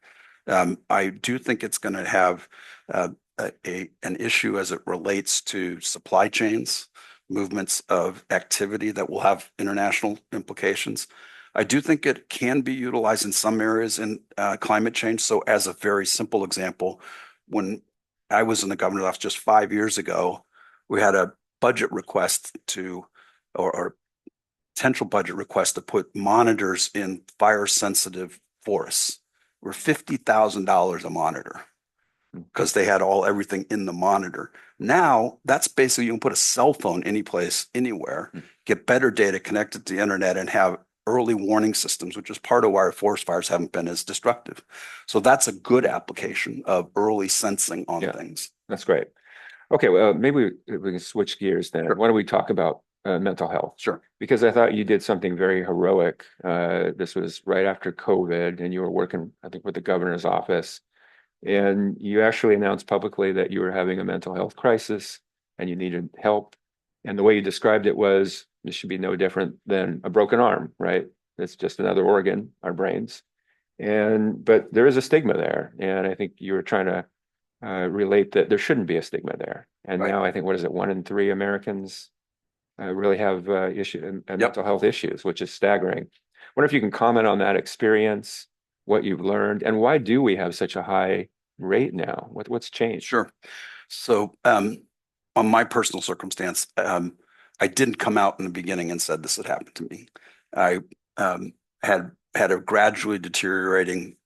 I do think it's going to have an issue as it relates to supply chains, movements of activity that will have international implications. I do think it can be utilized in some areas in climate change. So as a very simple example, when I was in the governor's office just 5 years ago, we had a budget request or potential budget request to put monitors in fire sensitive forests. We're $50,000 a monitor because they had everything in the monitor. Now that's basically, you can put a cell phone anyplace, anywhere, get better data connected to the internet, and have early warning systems, which is part of why our forest fires haven't been as destructive. So that's a good application of early sensing on things. That's great. Okay, well, maybe we can switch gears then. Sure. Why don't we talk about mental health? Sure. Because I thought you did something very heroic. This was right after COVID, and you were working, I think, with the governor's office. And you actually announced publicly that you were having a mental health crisis and you needed help. And the way you described it was, this should be no different than a broken arm, right? It's just another organ, our brains. But there is a stigma there. And I think you were trying to relate that there shouldn't be a stigma there. And Right. now I think, what is it, 1 in 3 Americans really have mental health issues, which is staggering. I wonder if you can comment on that experience, what you've learned, and why do we have such a high rate now? What's changed? Sure. So on my personal circumstance, I didn't come out in the beginning and said this had happened to me. I had a gradually deteriorating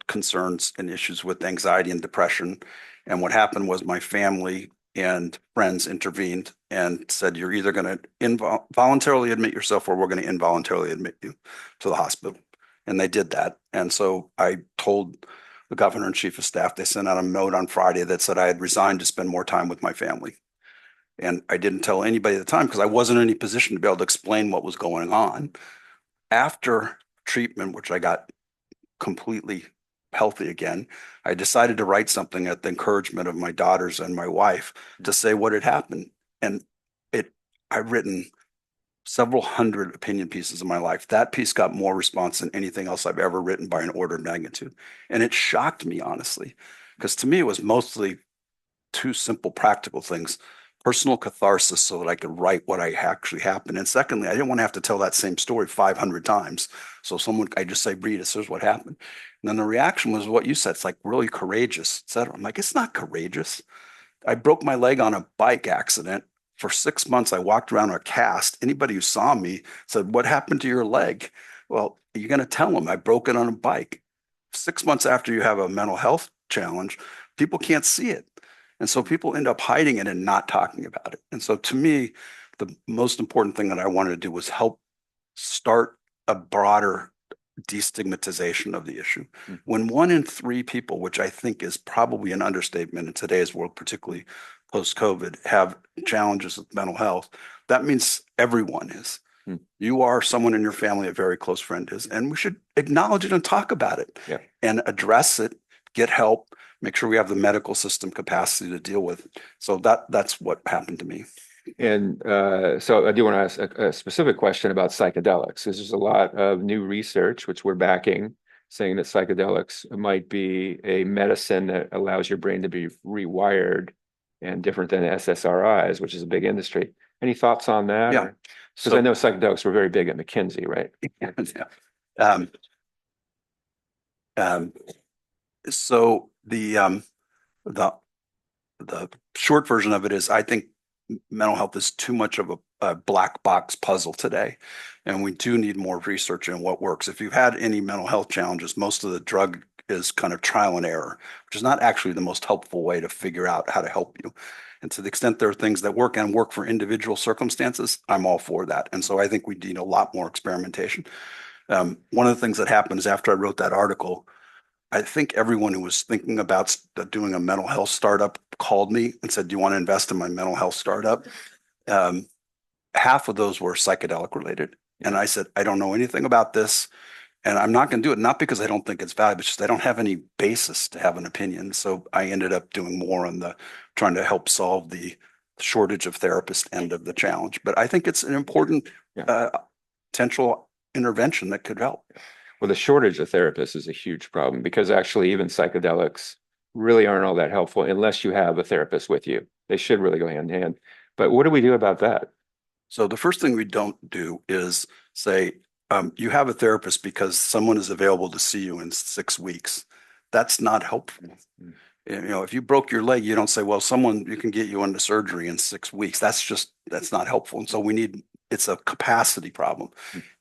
concerns and issues with anxiety and depression. And what happened was my family and friends intervened and said, you're either going to voluntarily admit yourself, or we're going to involuntarily admit you to the hospital. And they did that. And so I told the governor and chief of staff, they sent out a note on Friday that said I had resigned to spend more time with my family. And I didn't tell anybody at the time because I wasn't in any position to be able to explain what was going on. After treatment, which I got completely healthy again, I decided to write something at the encouragement of my daughters and my wife to say what had happened. And I've written several hundred opinion pieces in my life. That piece got more response than anything else I've ever written by an order of magnitude. And it shocked me, honestly, because to me, it was mostly two simple, practical things: personal catharsis so that I could write what actually happened. And secondly, I didn't want to have to tell that same story 500 times. So I just say, read, this is what happened. And then the reaction was what you said. It's like really courageous, et cetera. I'm like, it's not courageous. I broke my leg on a bike accident. For 6 months, I walked around a cast. Anybody who saw me said, what happened to your leg? Well, you're going to tell them I broke it on a bike. 6 months after you have a mental health challenge, people can't see it. And so people end up hiding it and not talking about it. And so to me, the most important thing that I wanted to do was help start a broader destigmatization of the issue. When 1 in 3 people, which I think is probably an understatement in today's world, particularly post-COVID, have challenges with mental health, that means everyone is. You are, someone in your family, a very close friend is, and we should acknowledge it and talk about it and address it, get help, make sure we have the medical system capacity to deal with it. So that's what happened to me. And so I do want to ask a specific question about psychedelics. There's a lot of new research, which we're backing, saying that psychedelics might be a medicine that allows your brain to be rewired and different than SSRIs, which is a big industry. Any thoughts on that? Yeah. Because I know psychedelics were very big at McKinsey, right? Yeah. So the short version of it is, I think mental health is too much of a black box puzzle today, and we do need more research in what works. If you've had any mental health challenges, most of the drug is kind of trial and error, which is not actually the most helpful way to figure out how to help you. And to the extent there are things that work and work for individual circumstances, I'm all for that. And so I think we need a lot more experimentation. One of the things that happened is, after I wrote that article, I think everyone who was thinking about doing a mental health startup called me and said, "Do you want to invest in my mental health startup?" Half of those were psychedelic related. And I said, "I don't know anything about this, and I'm not going to do it, not because I don't think it's valuable, it's just I don't have any basis to have an opinion." So I ended up doing more on the trying to help solve the shortage of therapists end of the challenge. But I think it's an important potential intervention that could help. Well, the shortage of therapists is a huge problem, because actually even psychedelics really aren't all that helpful unless you have a therapist with you. They should really go hand in hand. But what do we do about that? So the first thing we don't do is say, you have a therapist because someone is available to see you in 6 weeks. That's not helpful. If you broke your leg, you don't say, "Well, you can get you into surgery in 6 weeks." That's not helpful. And so it's a capacity problem.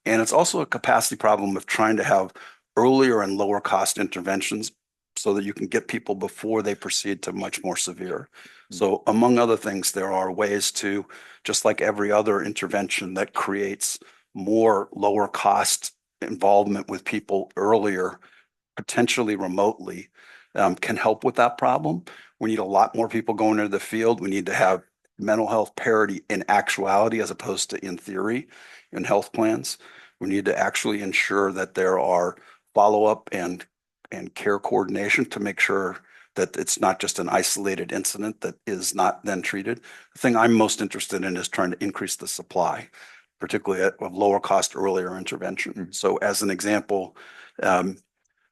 And it's also a capacity problem of trying to have earlier and lower cost interventions so that you can get people before they proceed to much more severe. So among other things, there are ways to, just like every other intervention that creates more lower cost involvement with people earlier, potentially remotely, can help with that problem. We need a lot more people going into the field. We need to have mental health parity in actuality as opposed to in theory in health plans. We need to actually ensure that there are follow-up and care coordination to make sure that it's not just an isolated incident that is not then treated. The thing I'm most interested in is trying to increase the supply, particularly of lower cost earlier intervention. So as an example,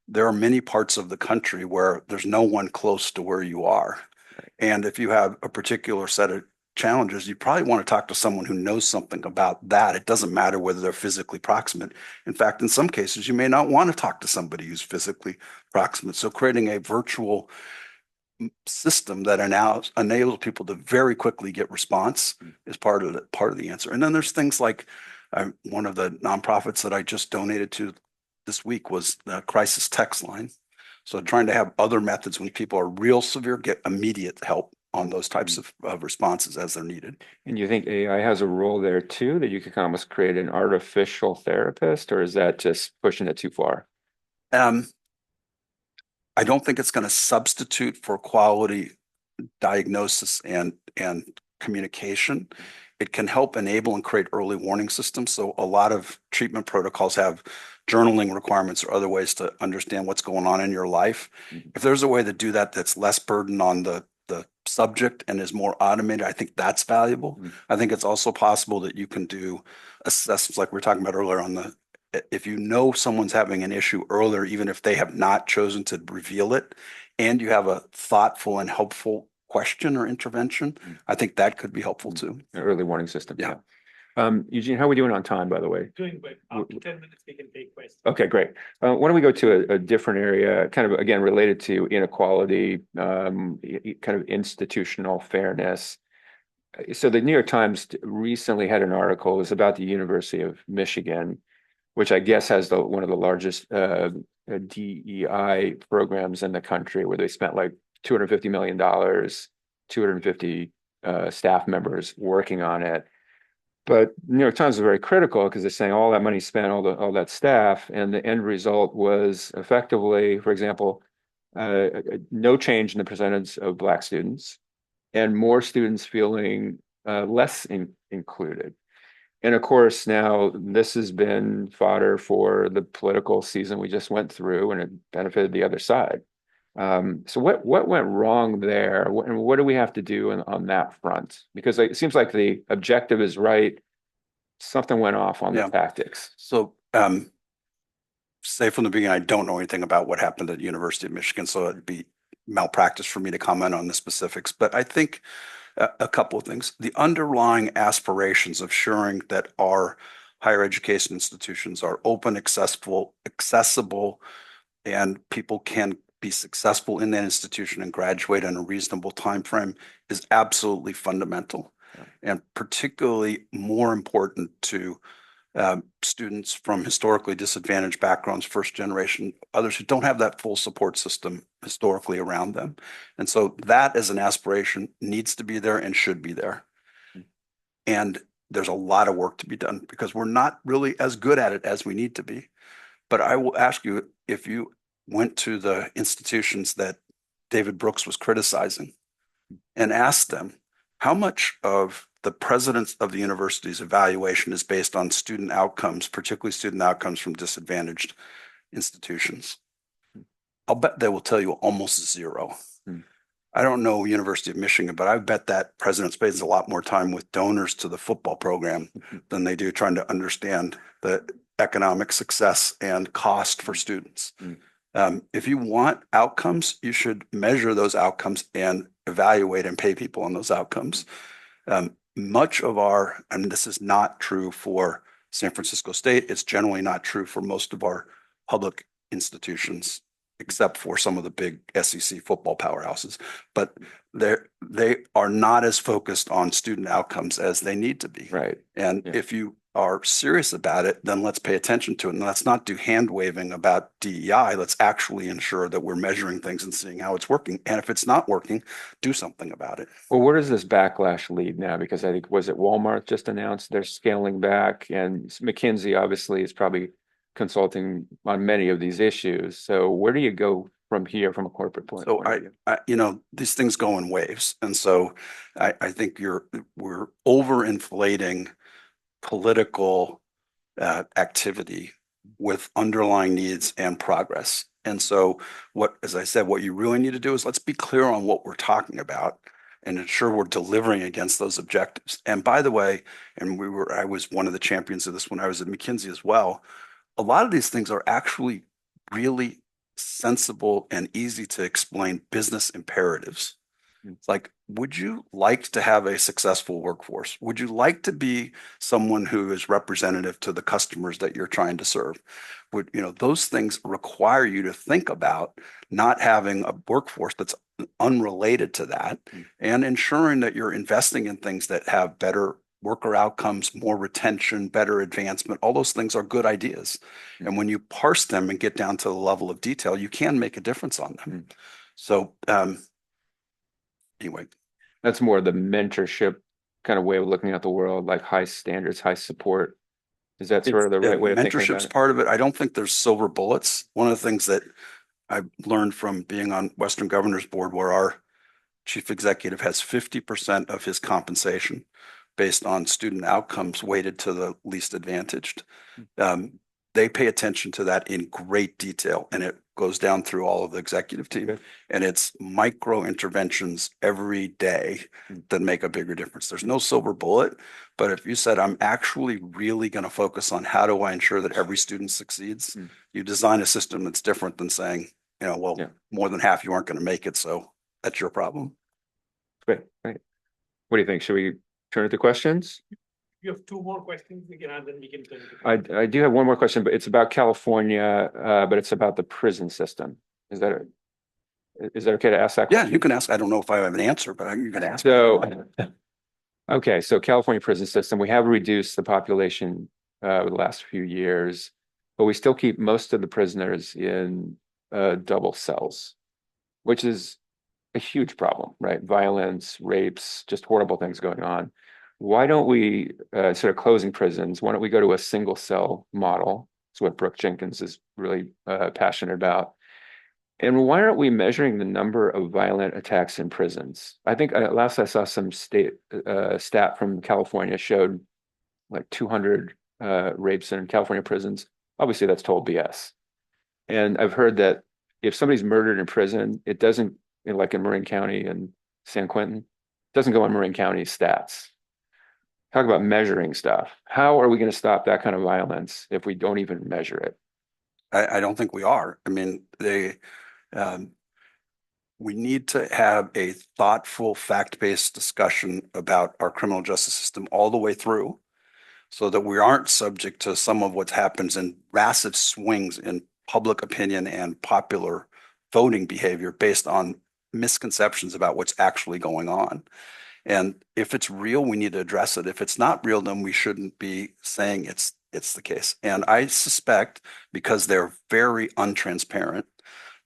there are many parts of the country where there's no one close to where you are. And if you have a particular set of challenges, you probably want to talk to someone who knows something about that. It doesn't matter whether they're physically proximate. In fact, in some cases, you may not want to talk to somebody who's physically proximate. So creating a virtual system that enables people to very quickly get response is part of the answer. And then there's things like one of the nonprofits that I just donated to this week was the crisis text line. So trying to have other methods when people are real severe, get immediate help on those types of responses as they're needed. And you think AI has a role there too, that you could almost create an artificial therapist, or is that just pushing it too far? I don't think it's going to substitute for quality diagnosis and communication. It can help enable and create early warning systems. So a lot of treatment protocols have journaling requirements or other ways to understand what's going on in your life. If there's a way to do that that's less burden on the subject and is more automated, I think that's valuable. I think it's also possible that you can do assessments like we were talking about earlier if you know someone's having an issue earlier, even if they have not chosen to reveal it, and you have a thoughtful and helpful question or intervention, I think that could be helpful too. An early warning system. Yeah. Eugene, how are we doing on time, by the way? Doing good. After 10 minutes, we can take questions. Okay, great. Why don't we go to a different area, kind of again related to inequality, kind of institutional fairness. So the New York Times recently had an article. It was about the University of Michigan, which I guess has one of the largest DEI programs in the country, where they spent like $250 million 250 staff members working on it. But New York Times was very critical because they're saying all that money spent, all that staff, and the end result was effectively, for example, no change in the percentage of Black students and more students feeling less included. And of course, now this has been fodder for the political season we just went through, and it benefited the other side. So what went wrong there, and what do we have to do on that front? Because it seems like the objective is right. Something went off on the tactics. So, say from the beginning, I don't know anything about what happened at the University of Michigan, so it'd be malpractice for me to comment on the specifics. But I think a couple of things. The underlying aspirations of ensuring that our higher education institutions are open, accessible, and people can be successful in that institution and graduate in a reasonable time frame is absolutely fundamental, and particularly more important to students from historically disadvantaged backgrounds, first generation, others who don't have that full support system historically around them. And so that as an aspiration needs to be there and should be there. And there's a lot of work to be done because we're not really as good at it as we need to be. But I will ask you, if you went to the institutions that David Brooks was criticizing and asked them, how much of the presidents of the university's evaluation is based on student outcomes, particularly student outcomes from disadvantaged institutions? I'll bet they will tell you almost zero. I don't know University of Michigan, but I bet that president spends a lot more time with donors to the football program than they do trying to understand the economic success and cost for students. If you want outcomes, you should measure those outcomes and evaluate and pay people on those outcomes. Much of and this is not true for San Francisco State, it's generally not true for most of our public institutions, except for some of the big SEC football powerhouses. But they are not as focused on student outcomes as they need to be. Right. And if you are serious about it, then let's pay attention to it. And let's not do hand waving about DEI. Let's actually ensure that we're measuring things and seeing how it's working. And if it's not working, do something about it. Well, where does this backlash lead now? Because I think, was it Walmart just announced they're scaling back, and McKinsey obviously is probably consulting on many of these issues. So where do you go from here from a corporate point? So these things go in waves. And so I think we're overinflating political activity with underlying needs and progress. And so as I said, what you really need to do is let's be clear on what we're talking about and ensure we're delivering against those objectives. And by the way, I was one of the champions of this when I was at McKinsey as well. A lot of these things are actually really sensible and easy to explain business imperatives. It's like, would you like to have a successful workforce? Would you like to be someone who is representative to the customers that you're trying to serve? Those things require you to think about not having a workforce that's unrelated to that and ensuring that you're investing in things that have better worker outcomes, more retention, better advancement. All those things are good ideas. And when you parse them and get down to the level of detail, you can make a difference on them. So, anyway, that's more the mentorship kind of way of looking at the world, like high standards, high support. Is that sort of the right way of thinking about it? Mentorship's part of it. I don't think there's silver bullets. One of the things that I learned from being on Western Governors Board, where our chief executive has 50% of his compensation based on student outcomes weighted to the least advantaged. They pay attention to that in great detail, and it goes down through all of the executive team. And it's micro interventions every day that make a bigger difference. There's no silver bullet, but if you said, I'm actually really going to focus on how do I ensure that every student succeeds, you design a system that's different than saying, more than half you aren't going to make it, so that's your problem. Great. What do you think? Should we turn it to questions? You have two more questions we can add, then we can turn it to I do have one more question, but it's about California, but it's about the prison system. Is that okay to ask that question? Yeah, you can ask. I don't know if I have an answer, but you can ask. Okay, so California prison system, we have reduced the population over the last few years, but we still keep most of the prisoners in double cells, which is a huge problem, right? Violence, rapes, just horrible things going on. Why don't we, sort of closing prisons, why don't we go to a single cell model? It's what Brooke Jenkins is really passionate about. And why aren't we measuring the number of violent attacks in prisons? I think last I saw some stat from California showed like 200 rapes in California prisons. Obviously, that's total BS. And I've heard that if somebody's murdered in prison, it doesn't, like in Marin County and San Quentin, it doesn't go on Marin County stats. Talk about measuring stuff. How are we going to stop that kind of violence if we don't even measure it? I don't think we are. I mean, we need to have a thoughtful, fact-based discussion about our criminal justice system all the way through so that we aren't subject to some of what happens in massive swings in public opinion and popular voting behavior based on misconceptions about what's actually going on. And if it's real, we need to address it. If it's not real, then we shouldn't be saying it's the case. And I suspect, because they're very untransparent,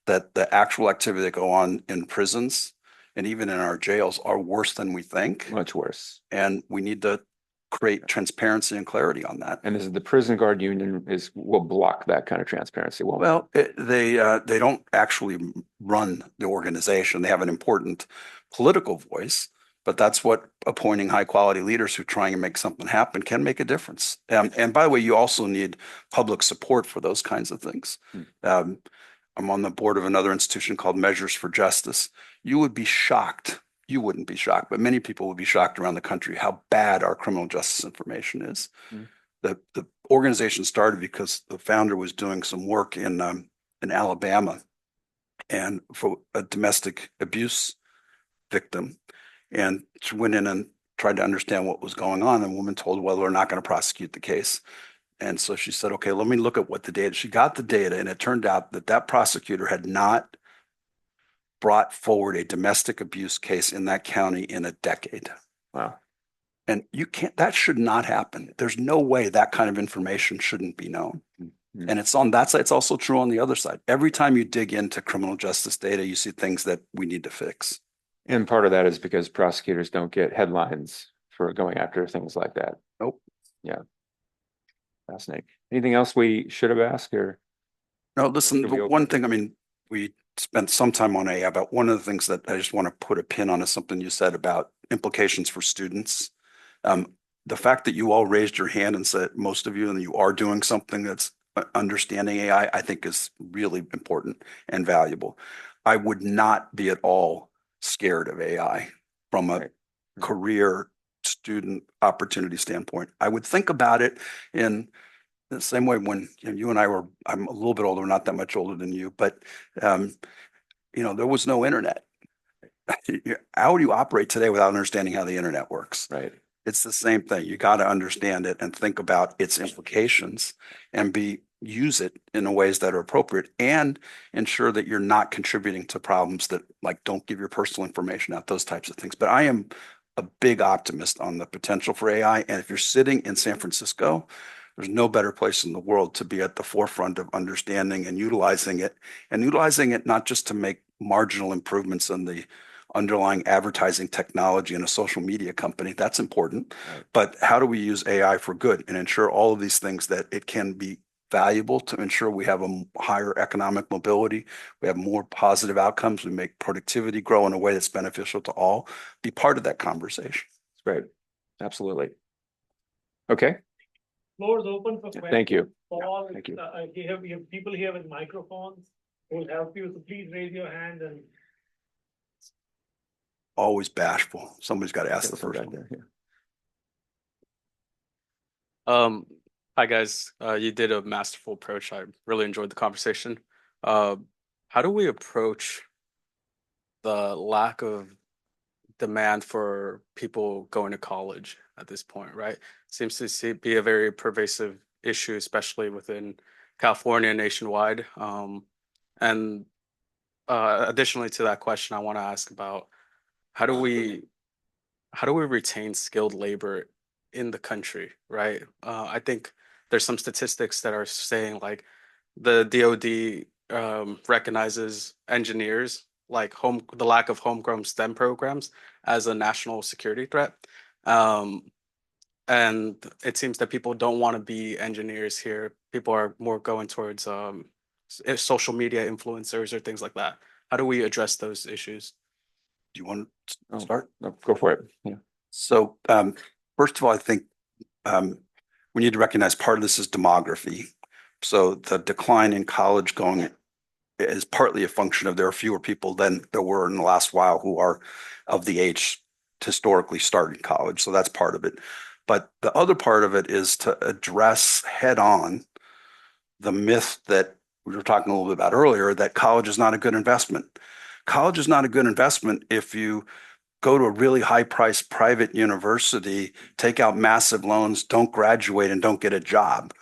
that the actual activity that go on in prisons and even in our jails are worse than we think. Much worse. And we need to create transparency and clarity on that. And this is the prison guard union will block that kind of transparency. Well, they don't actually run the organization. They have an important political voice, but that's what appointing high quality leaders who are trying to make something happen can make a difference. And by the way, you also need public support for those kinds of things. I'm on the board of another institution called Measures for Justice. You would be shocked. You wouldn't be shocked, but many people would be shocked around the country how bad our criminal justice information is. The organization started because the founder was doing some work in Alabama and for a domestic abuse victim. And she went in and tried to understand what was going on. And the woman told, well, we're not going to prosecute the case. And so she said, okay, let me look at what the data. She got the data, and it turned out that that prosecutor had not brought forward a domestic abuse case in that county in a decade. Wow. And that should not happen. There's no way that kind of information shouldn't be known. And it's on that side. It's also true on the other side. Every time you dig into criminal justice data, you see things that we need to fix. And part of that is because prosecutors don't get headlines for going after things like that. Nope. Yeah. Fascinating. Anything else we should have asked or? No, listen, one thing, I mean, we spent some time on AI, but one of the things that I just want to put a pin on is something you said about implications for students. The fact that you all raised your hand and said, most of you, and you are doing something that's understanding AI, I think is really important and valuable. I would not be at all scared of AI from a career student opportunity standpoint. I would think about it in the same way when you and I were, I'm a little bit older, not that much older than you, but there was no internet. How do you operate today without understanding how the internet works? Right. It's the same thing. You got to understand it and think about its implications and use it in the ways that are appropriate and ensure that you're not contributing to problems that like don't give your personal information out, those types of things. But I am a big optimist on the potential for AI. And if you're sitting in San Francisco, there's no better place in the world to be at the forefront of understanding and utilizing it not just to make marginal improvements in the underlying advertising technology in a social media company. That's important. Right. But how do we use AI for good and ensure all of these things that it can be valuable to ensure we have a higher economic mobility, we have more positive outcomes, we make productivity grow in a way that's beneficial to all, be part of that conversation. That's great. Absolutely. Okay. Floor is open for questions. Thank you. Paul, Thank you. We have people here with microphones who will help you, so please raise your hand. And always bashful. Somebody's got to ask the first one. Yeah. Hi guys, you did a masterful approach. I really enjoyed the conversation. How do we approach the lack of demand for people going to college at this point, right? Seems to be a very pervasive issue, especially within California and nationwide. And additionally to that question, I want to ask about how do we retain skilled labor in the country, right? I think there's some statistics that are saying like the DoD recognizes engineers like the lack of homegrown STEM programs as a national security threat. And it seems that people don't want to be engineers here. People are more going towards social media influencers or things like that. How do we address those issues? Do you want to Oh, start? no, go for it. Yeah. So first of all, I think we need to recognize part of this is demography. So the decline in college going is partly a function of there are fewer people than there were in the last while who are of the age to historically start in college. So that's part of it. But the other part of it is to address head on the myth that we were talking a little bit about earlier, that college is not a good investment. College is not a good investment if you go to a really high priced private university, take out massive loans, don't graduate, and don't get a job.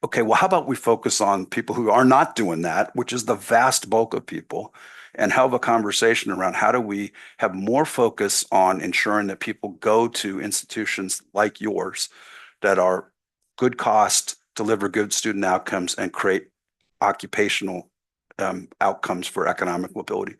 Okay, well, how about we focus on people who are not doing that, which is the vast bulk of people, and have a conversation around how do we have more focus on ensuring that people go to institutions like yours that are good cost, deliver good student outcomes, and create occupational outcomes for economic mobility,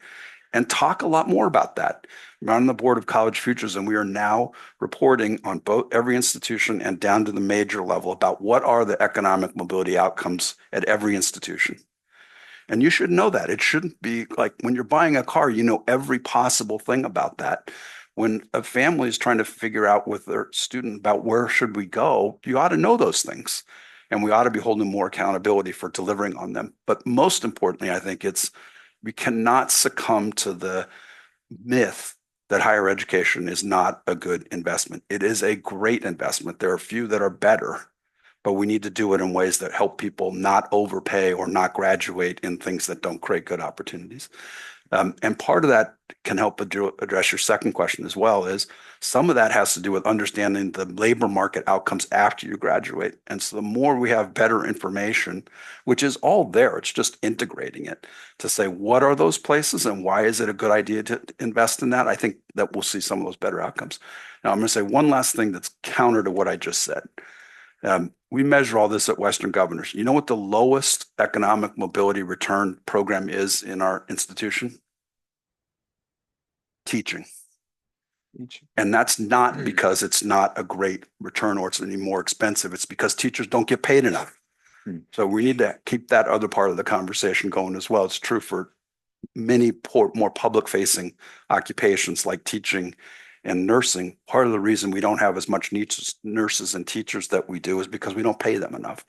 and talk a lot more about that. I'm on the board of College Futures, and we are now reporting on both every institution and down to the major level about what are the economic mobility outcomes at every institution. And you should know that. It shouldn't be like when you're buying a car, you know every possible thing about that. When a family is trying to figure out with their student about where should we go, you ought to know those things. And we ought to be holding more accountability for delivering on them. But most importantly, I think we cannot succumb to the myth that higher education is not a good investment. It is a great investment. There are a few that are better, but we need to do it in ways that help people not overpay or not graduate in things that don't create good opportunities. And part of that can help address your second question as well, is some of that has to do with understanding the labor market outcomes after you graduate. And so the more we have better information, which is all there, it's just integrating it to say, what are those places and why is it a good idea to invest in that? I think that we'll see some of those better outcomes. Now, I'm going to say one last thing that's counter to what I just said. We measure all this at Western Governors. You know what the lowest economic mobility return program is in our institution? Teaching. And that's not because it's not a great return or it's any more expensive. It's because teachers don't get paid enough. So we need to keep that other part of the conversation going as well. It's true for many more public-facing occupations like teaching and nursing. Part of the reason we don't have as much nurses and teachers that we do is because we don't pay them enough.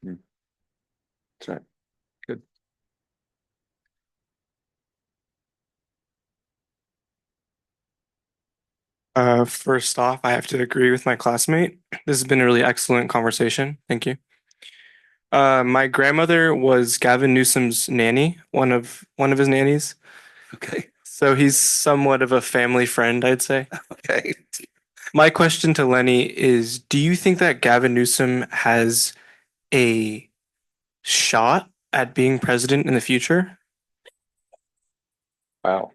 That's right. Good. First off, I have to agree with my classmate. This has been a really excellent conversation. Thank you. My grandmother was Gavin Newsom's nanny, one of his nannies. Okay. So he's somewhat of a family friend, I'd say. Okay. My question to Lenny is, do you think that Gavin Newsom has a shot at being president in the future? Wow.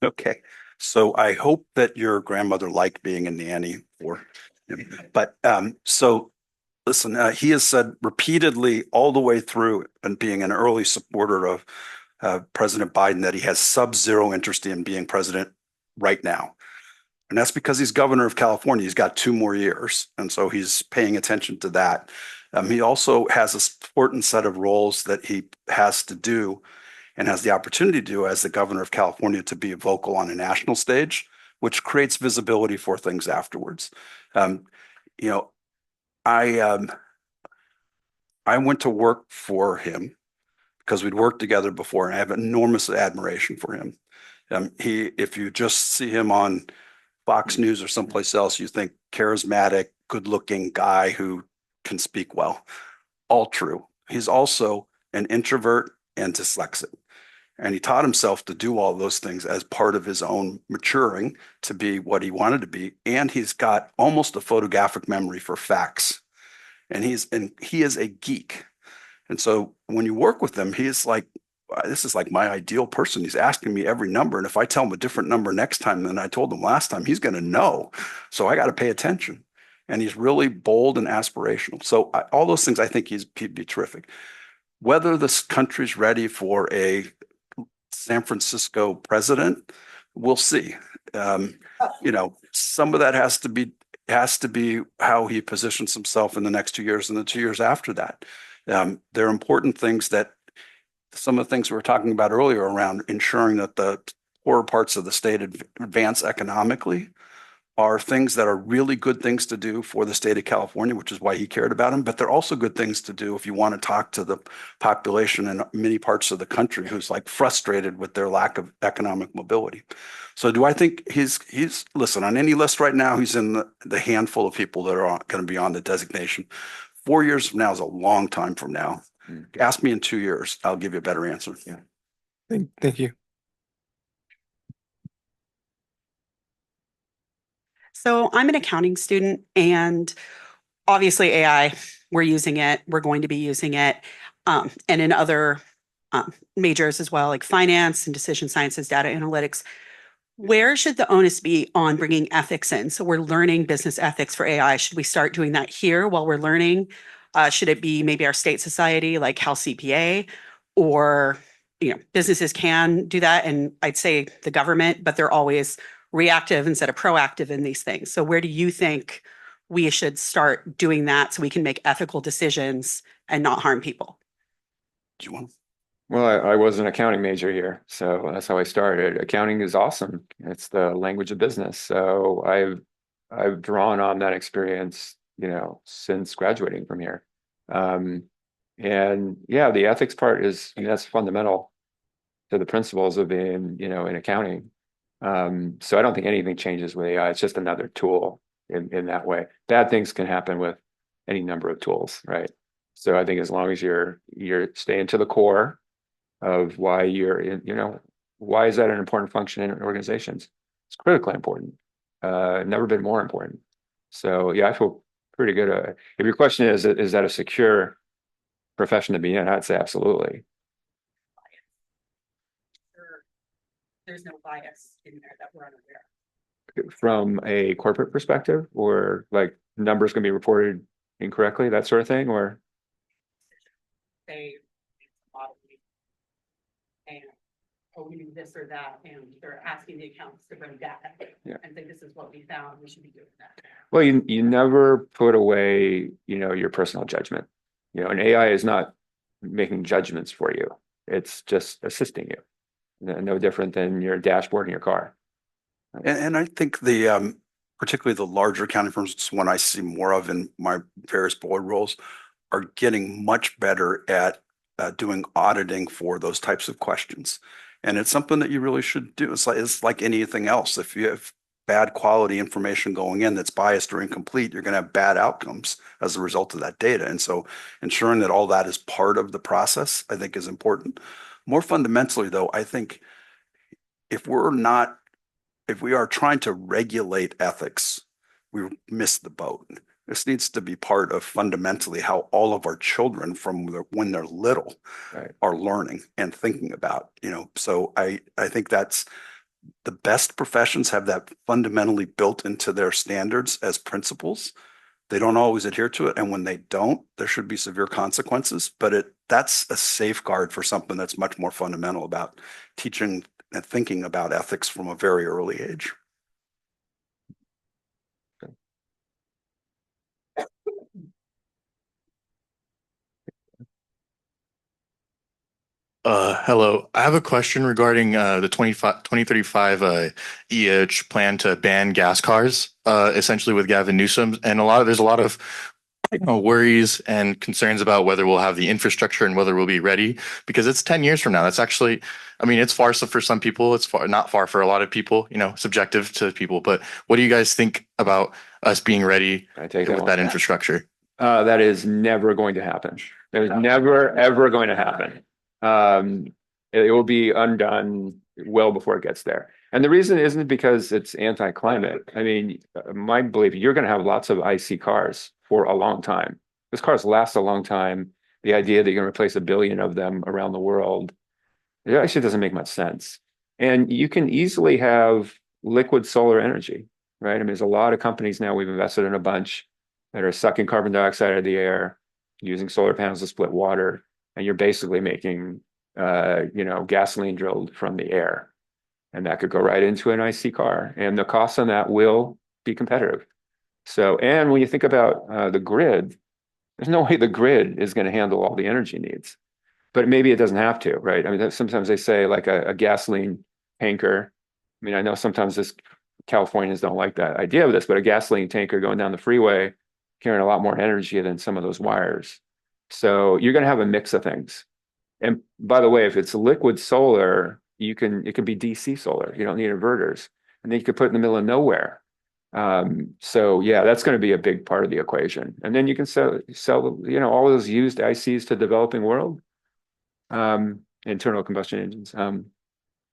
Okay. So I hope that your grandmother liked being a nanny for him. But so listen, he has said repeatedly all the way through and being an early supporter of President Biden that he has sub-zero interest in being president right now. And that's because he's governor of California. He's got 2 more years. And so he's paying attention to that. He also has a important set of roles that he has to do and has the opportunity to do as the governor of California to be vocal on a national stage, which creates visibility for things afterwards. You know, I went to work for him because we'd worked together before, and I have enormous admiration for him. If you just see him on Fox News or someplace else, you think charismatic, good-looking guy who can speak well. All true. He's also an introvert and dyslexic. And he taught himself to do all those things as part of his own maturing to be what he wanted to be. And he's got almost a photographic memory for facts. And he is a geek. And so when you work with him, he's like, this is like my ideal person. He's asking me every number. And if I tell him a different number next time than I told him last time, he's going to know. So I got to pay attention. And he's really bold and aspirational. So all those things, I think he'd be terrific. Whether this country's ready for a San Francisco president, we'll see. Some of that has to be how he positions himself in the next 2 years and the 2 years after that. There are important things that some of the things we were talking about earlier around ensuring that the poorer parts of the state advance economically are things that are really good things to do for the state of California, which is why he cared about them. But they're also good things to do if you want to talk to the population in many parts of the country who's like frustrated with their lack of economic mobility. So do I think he's listen, on any list right now, he's in the handful of people that are going to be on the designation. 4 years from now is a long time from now. Ask me in 2 years, I'll give you a better answer. Yeah. Thank you. So I'm an accounting student, and obviously AI, we're using it, we're going to be using it, and in other majors as well, like finance and decision sciences, data analytics. Where should the onus be on bringing ethics in? So we're learning business ethics for AI. Should we start doing that here while we're learning? Should it be maybe our state society like House CPA, or businesses can do that, and I'd say the government, but they're always reactive instead of proactive in these things. So where do you think we should start doing that so we can make ethical decisions and not harm people? Do you want? Well, I was an accounting major here, so that's how I started. Accounting is awesome. It's the language of business. So I've drawn on that experience, since graduating from here. And yeah, the ethics part is, that's fundamental to the principles of being, in accounting. So I don't think anything changes with AI. It's just another tool in that way. Bad things can happen with any number of tools, right? So I think as long as you're staying to the core of why you're in, why is that an important function in organizations? It's critically important. Never been more important. So yeah, I feel pretty good. If your question is that a secure profession to be in, I'd say absolutely. There's no bias in there that we're unaware of. From a corporate perspective, or like numbers can be reported incorrectly, that sort of thing, or Say and we do this or that, and they're asking the accountants to bring data and say, this is what we found, we should be doing that. Well, you never put away, your personal judgment. And AI is not making judgments for you. It's just assisting you. No different than your dashboard in your car. And I think particularly the larger accounting firms, it's one I see more of in my various board roles, are getting much better at doing auditing for those types of questions. And it's something that you really should do. It's like anything else. If you have bad quality information going in that's biased or incomplete, you're going to have bad outcomes as a result of that data. And so ensuring that all that is part of the process, I think, is important. More fundamentally, though, I think if we are trying to regulate ethics, we miss the boat. This needs to be part of fundamentally how all of our children from when they're little are learning and thinking about, so I think that's the best professions have that fundamentally built into their standards as principles. They don't always adhere to it. And when they don't, there should be severe consequences, but that's a safeguard for something that's much more fundamental about teaching and thinking about ethics from a very early age. Hello. I have a question regarding the 2035 EH plan to ban gas cars, essentially with Gavin Newsom. And there's a lot of worries and concerns about whether we'll have the infrastructure and whether we'll be ready, because it's 10 years from now. That's actually, it's far for some people. It's not far for a lot of people, subjective to people. But what do you guys think about us being ready with that infrastructure? That is never going to happen. It is never, ever going to happen. It will be undone well before it gets there. And the reason isn't because it's anti-climate. My belief, you're going to have lots of IC cars for a long time. Those cars last a long time. The idea that you're going to replace 1 billion of them around the world, it actually doesn't make much sense. And you can easily have liquid solar energy, right? There's a lot of companies now, we've invested in a bunch, that are sucking carbon dioxide out of the air, using solar panels to split water. And you're basically making gasoline drilled from the air. And that could go right into an IC car. And the cost on that will be competitive. So, and when you think about the grid, there's no way the grid is going to handle all the energy needs. But maybe it doesn't have to, right? I mean, sometimes they say like a gasoline tanker. I mean, I know sometimes Californians don't like that idea of this, but a gasoline tanker going down the freeway carrying a lot more energy than some of those wires. So you're going to have a mix of things. And by the way, if it's liquid solar, it can be DC solar. You don't need inverters, and then you could put it in the middle of nowhere. So yeah, that's going to be a big part of the equation. And then you can sell all of those used ICs to the developing world, internal combustion engines.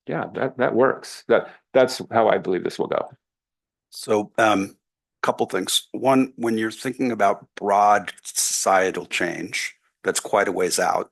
Yeah, that works. That's how I believe this will go. So, couple things. One, when you're thinking about broad societal change, that's quite a ways out.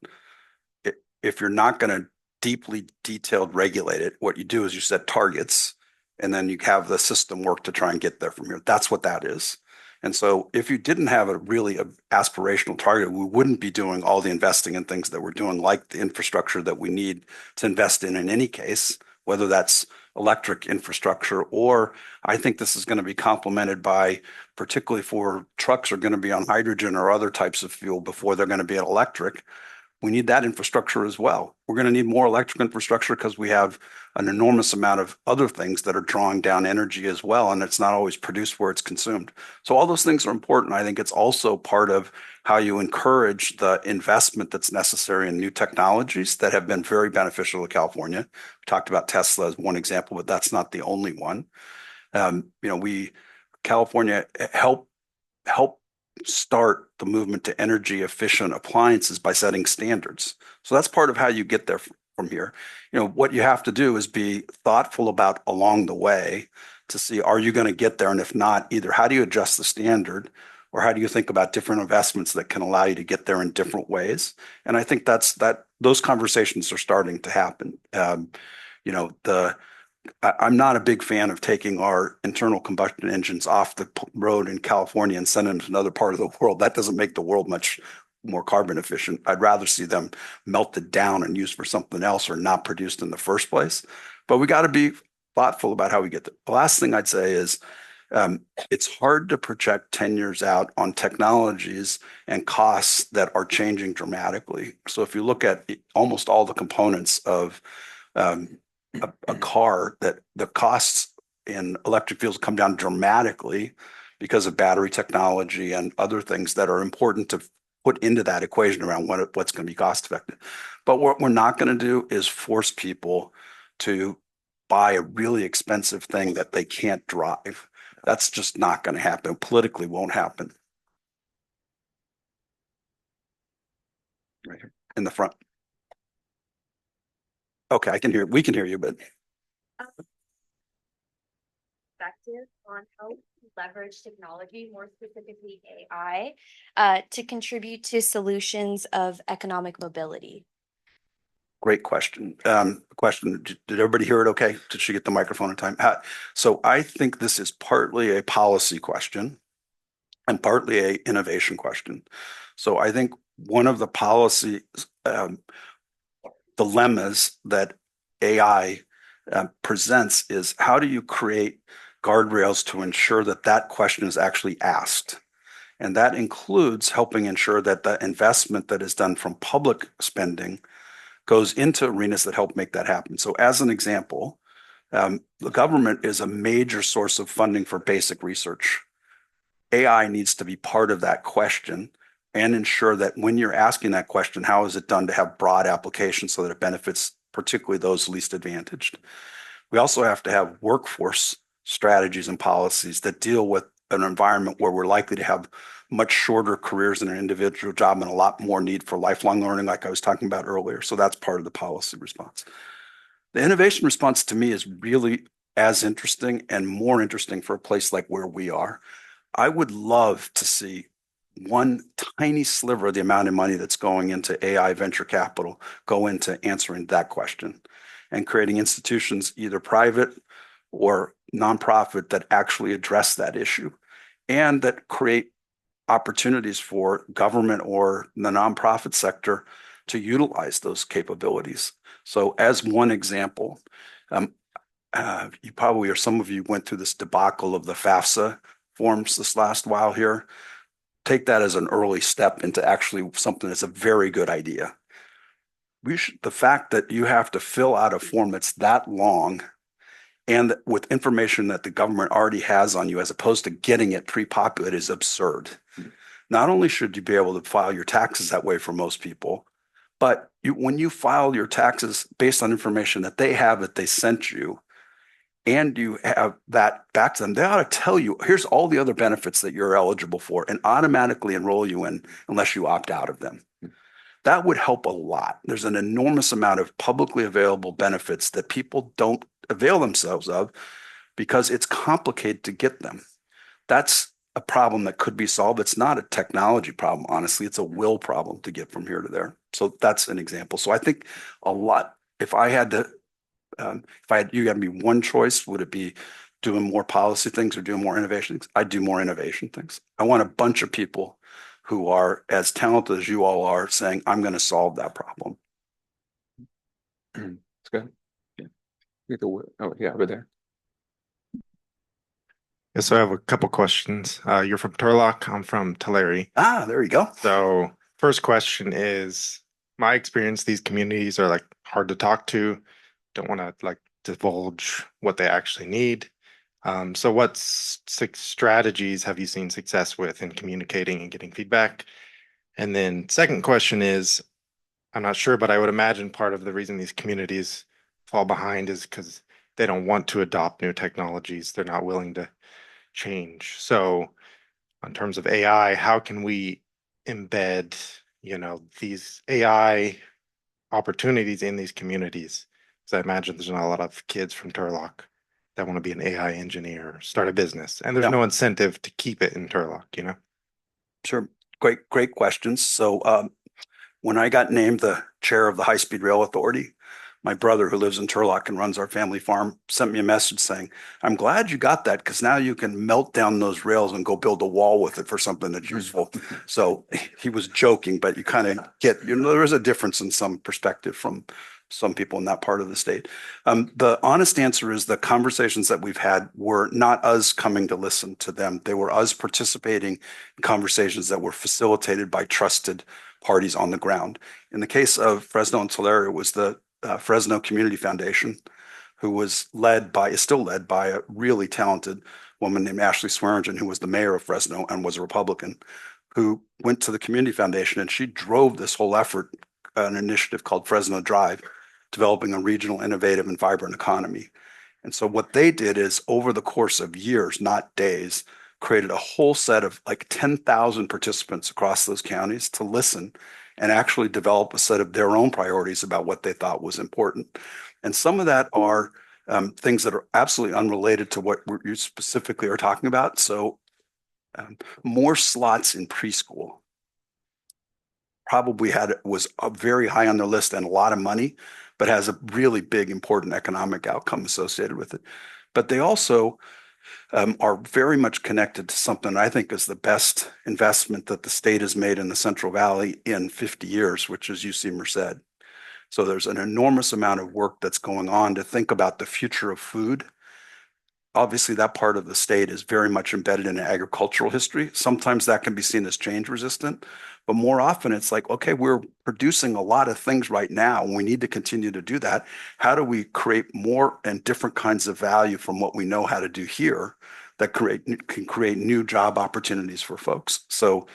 If you're not going to deeply detailed regulate it, what you do is you set targets, and then you have the system work to try and get there from here. That's what that is. And so if you didn't have a really aspirational target, we wouldn't be doing all the investing in things that we're doing, like the infrastructure that we need to invest in any case, whether that's electric infrastructure, or I think this is going to be complemented by, particularly for trucks are going to be on hydrogen or other types of fuel before they're going to be at electric. We need that infrastructure as well. We're going to need more electric infrastructure because we have an enormous amount of other things that are drawing down energy as well, and it's not always produced where it's consumed. So all those things are important. I think it's also part of how you encourage the investment that's necessary in new technologies that have been very beneficial to California. We talked about Tesla as one example, but that's not the only one. California help start the movement to energy efficient appliances by setting standards. So that's part of how you get there from here. What you have to do is be thoughtful about along the way to see, are you going to get there? And if not, either how do you adjust the standard, or how do you think about different investments that can allow you to get there in different ways? And I think those conversations are starting to happen. I'm not a big fan of taking our internal combustion engines off the road in California and sending them to another part of the world. That doesn't make the world much more carbon efficient. I'd rather see them melted down and used for something else, or not produced in the first place. But we got to be thoughtful about how we get there. The last thing I'd say is it's hard to project 10 years out on technologies and costs that are changing dramatically. So if you look at almost all the components of a car, that the costs in electric vehicles come down dramatically because of battery technology and other things that are important to put into that equation around what's going to be cost effective. But what we're not going to do is force people to buy a really expensive thing that they can't drive. That's just not going to happen. Politically won't happen. Right here in the front. Okay, we can hear you, but perspective on how to leverage technology, more specifically AI, to contribute to solutions of economic mobility? great question. Did everybody hear it okay? Did she get the microphone in time? So I think this is partly a policy question and partly a innovation question. So I think one of the policy dilemmas that AI presents is, how do you create guardrails to ensure that that question is actually asked? And that includes helping ensure that the investment that is done from public spending goes into arenas that help make that happen. So as an example, the government is a major source of funding for basic research. AI needs to be part of that question and ensure that when you're asking that question, how is it done to have broad application so that it benefits particularly those least advantaged? We also have to have workforce strategies and policies that deal with an environment where we're likely to have much shorter careers in an individual job and a lot more need for lifelong learning, like I was talking about earlier. So that's part of the policy response. The innovation response to me is really as interesting and more interesting for a place like where we are. I would love to see one tiny sliver of the amount of money that's going into AI venture capital go into answering that question and creating institutions, either private or nonprofit, that actually address that issue and that create opportunities for government or the nonprofit sector to utilize those capabilities. So as one example, you probably, or some of you went through this debacle of the FAFSA forms this last while here. Take that as an early step into actually something that's a very good idea. The fact that you have to fill out a form that's that long and with information that the government already has on you as opposed to getting it pre-populated is absurd. Not only should you be able to file your taxes that way for most people, but when you file your taxes based on information that they have that they sent you, and you have that back to them, they ought to tell you, here's all the other benefits that you're eligible for and automatically enroll you in unless you opt out of them. That would help a lot. There's an enormous amount of publicly available benefits that people don't avail themselves of because it's complicated to get them. That's a problem that could be solved. It's not a technology problem, honestly. It's a will problem to get from here to there. So that's an example. So I think a lot, if I had to, you got to be one choice, would it be doing more policy things or doing more innovation things? I'd do more innovation things. I want a bunch of people who are as talented as you all are saying, I'm going to solve that problem. That's good. Yeah. Oh, yeah, over there. Yes, so I have a couple questions. You're from Turlock. I'm from Tulare. Ah, there you go. So first question is, my experience, these communities are like hard to talk to. Don't want to like divulge what they actually need. So what strategies have you seen success with in communicating and getting feedback? And then second question is, I'm not sure, but I would imagine part of the reason these communities fall behind is because they don't want to adopt new technologies. They're not willing to change. So in terms of AI, how can we embed, these AI opportunities in these communities? Because I imagine there's not a lot of kids from Turlock that want to be an AI engineer or start a business, and there's no incentive to keep it in Turlock, Sure. Great questions. So when I got named the chair of the High-Speed Rail Authority, my brother, who lives in Turlock and runs our family farm, sent me a message saying, I'm glad you got that because now you can melt down those rails and go build a wall with it for something that's useful. So he was joking, but you kind of get, there is a difference in some perspective from some people in that part of the state. The honest answer is the conversations that we've had were not us coming to listen to them. They were us participating in conversations that were facilitated by trusted parties on the ground. In the case of Fresno and Tulare, it was the Fresno Community Foundation, who was is still led by a really talented woman named Ashley Swearingen, who was the mayor of Fresno and was a Republican, who went to the Community Foundation and she drove this whole effort, an initiative called Fresno Drive, developing a regional, innovative, and vibrant economy. And so what they did is over the course of years, not days, created a whole set of like 10,000 participants across those counties to listen and actually develop a set of their own priorities about what they thought was important. And some of that are things that are absolutely unrelated to what you specifically are talking about. So more slots in preschool probably was very high on their list and a lot of money, but has a really big, important economic outcome associated with it. But they also are very much connected to something I think is the best investment that the state has made in the Central Valley in 50 years, which is UC Merced. So there's an enormous amount of work that's going on to think about the future of food. Obviously, that part of the state is very much embedded in agricultural history. Sometimes that can be seen as change resistant, but more often it's like, okay, we're producing a lot of things right now and we need to continue to do that. How do we create more and different kinds of value from what we know how to do here that can create new job opportunities for folks? So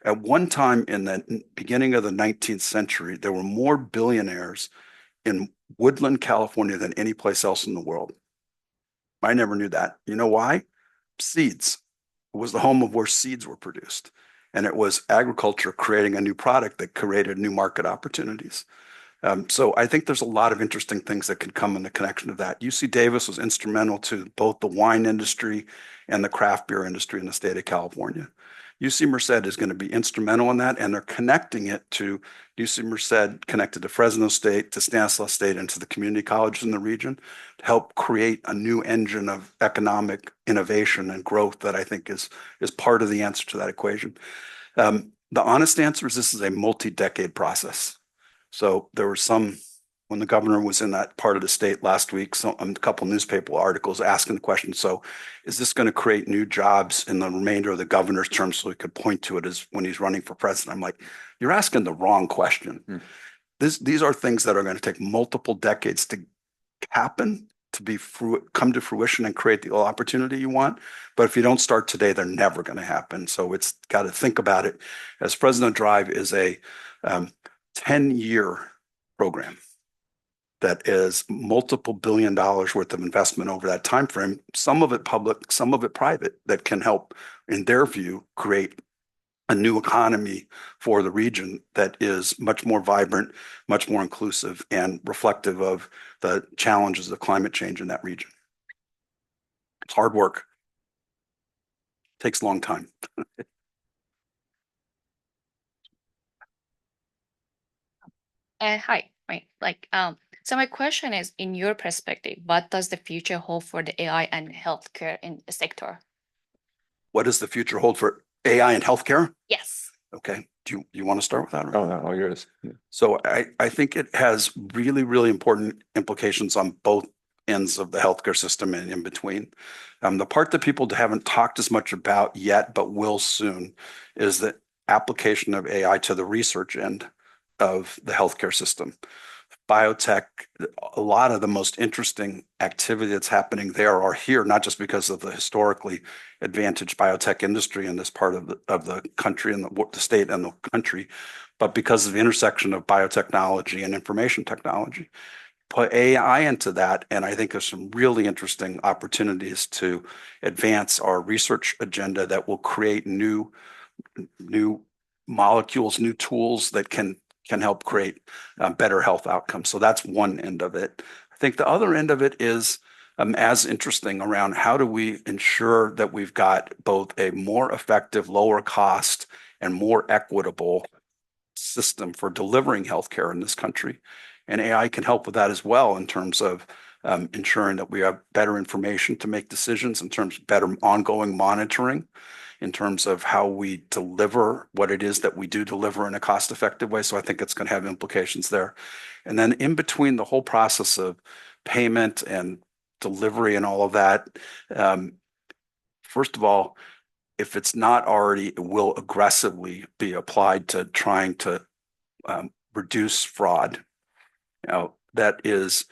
at one time in the beginning of the 19th century, there were more billionaires in Woodland, California than any place else in the world. I never knew that. You know why? Seeds. It was the home of where seeds were produced. And it was agriculture creating a new product that created new market opportunities. So I think there's a lot of interesting things that can come in the connection of that. UC Davis was instrumental to both the wine industry and the craft beer industry in the state of California. UC Merced is going to be instrumental in that, and they're connecting it to UC Merced, connected to Fresno State, to Stanislaus State, and to the community colleges in the region to help create a new engine of economic innovation and growth that I think is part of the answer to that equation. The honest answer is this is a multi-decade process. So there were some, when the governor was in that part of the state last week, so a couple newspaper articles asking the question, so is this going to create new jobs in the remainder of the governor's term so he could point to it as when he's running for president? I'm like, you're asking the wrong question. These are things that are going to take multiple decades to happen, to be come to fruition and create the opportunity you want. But if you don't start today, they're never going to happen. So it's got to think about it as President Drive is a 10-year program that is multiple $1 billion worth of investment over that time frame, some of it public, some of it private, that can help, in their view, create a new economy for the region that is much more vibrant, much more inclusive, and reflective of the challenges of climate change in that region. It's hard work. Takes a long time. Hi. So my question is, in your perspective, what does the future hold for the AI and healthcare in the sector? What does the future hold for AI and healthcare? Yes. Okay. Do you want to start with that? Oh, no, all yours. Yeah. So I think it has really, really important implications on both ends of the healthcare system and in between. The part that people haven't talked as much about yet, but will soon, is the application of AI to the research end of the healthcare system. Biotech, a lot of the most interesting activity that's happening there are here, not just because of the historically advantaged biotech industry in this part of the country and the state and the country, but because of the intersection of biotechnology and information technology. Put AI into that, and I think there's some really interesting opportunities to advance our research agenda that will create new molecules, new tools that can help create better health outcomes. So that's one end of it. I think the other end of it is as interesting around how do we ensure that we've got both a more effective, lower cost, and more equitable system for delivering healthcare in this country. And AI can help with that as well in terms of ensuring that we have better information to make decisions, in terms of better ongoing monitoring, in terms of how we deliver what it is that we do deliver in a cost-effective way. So I think it's going to have implications there. And then in between the whole process of payment and delivery and all of that, first of all, if it's not already, it will aggressively be applied to trying to reduce fraud. Now, that is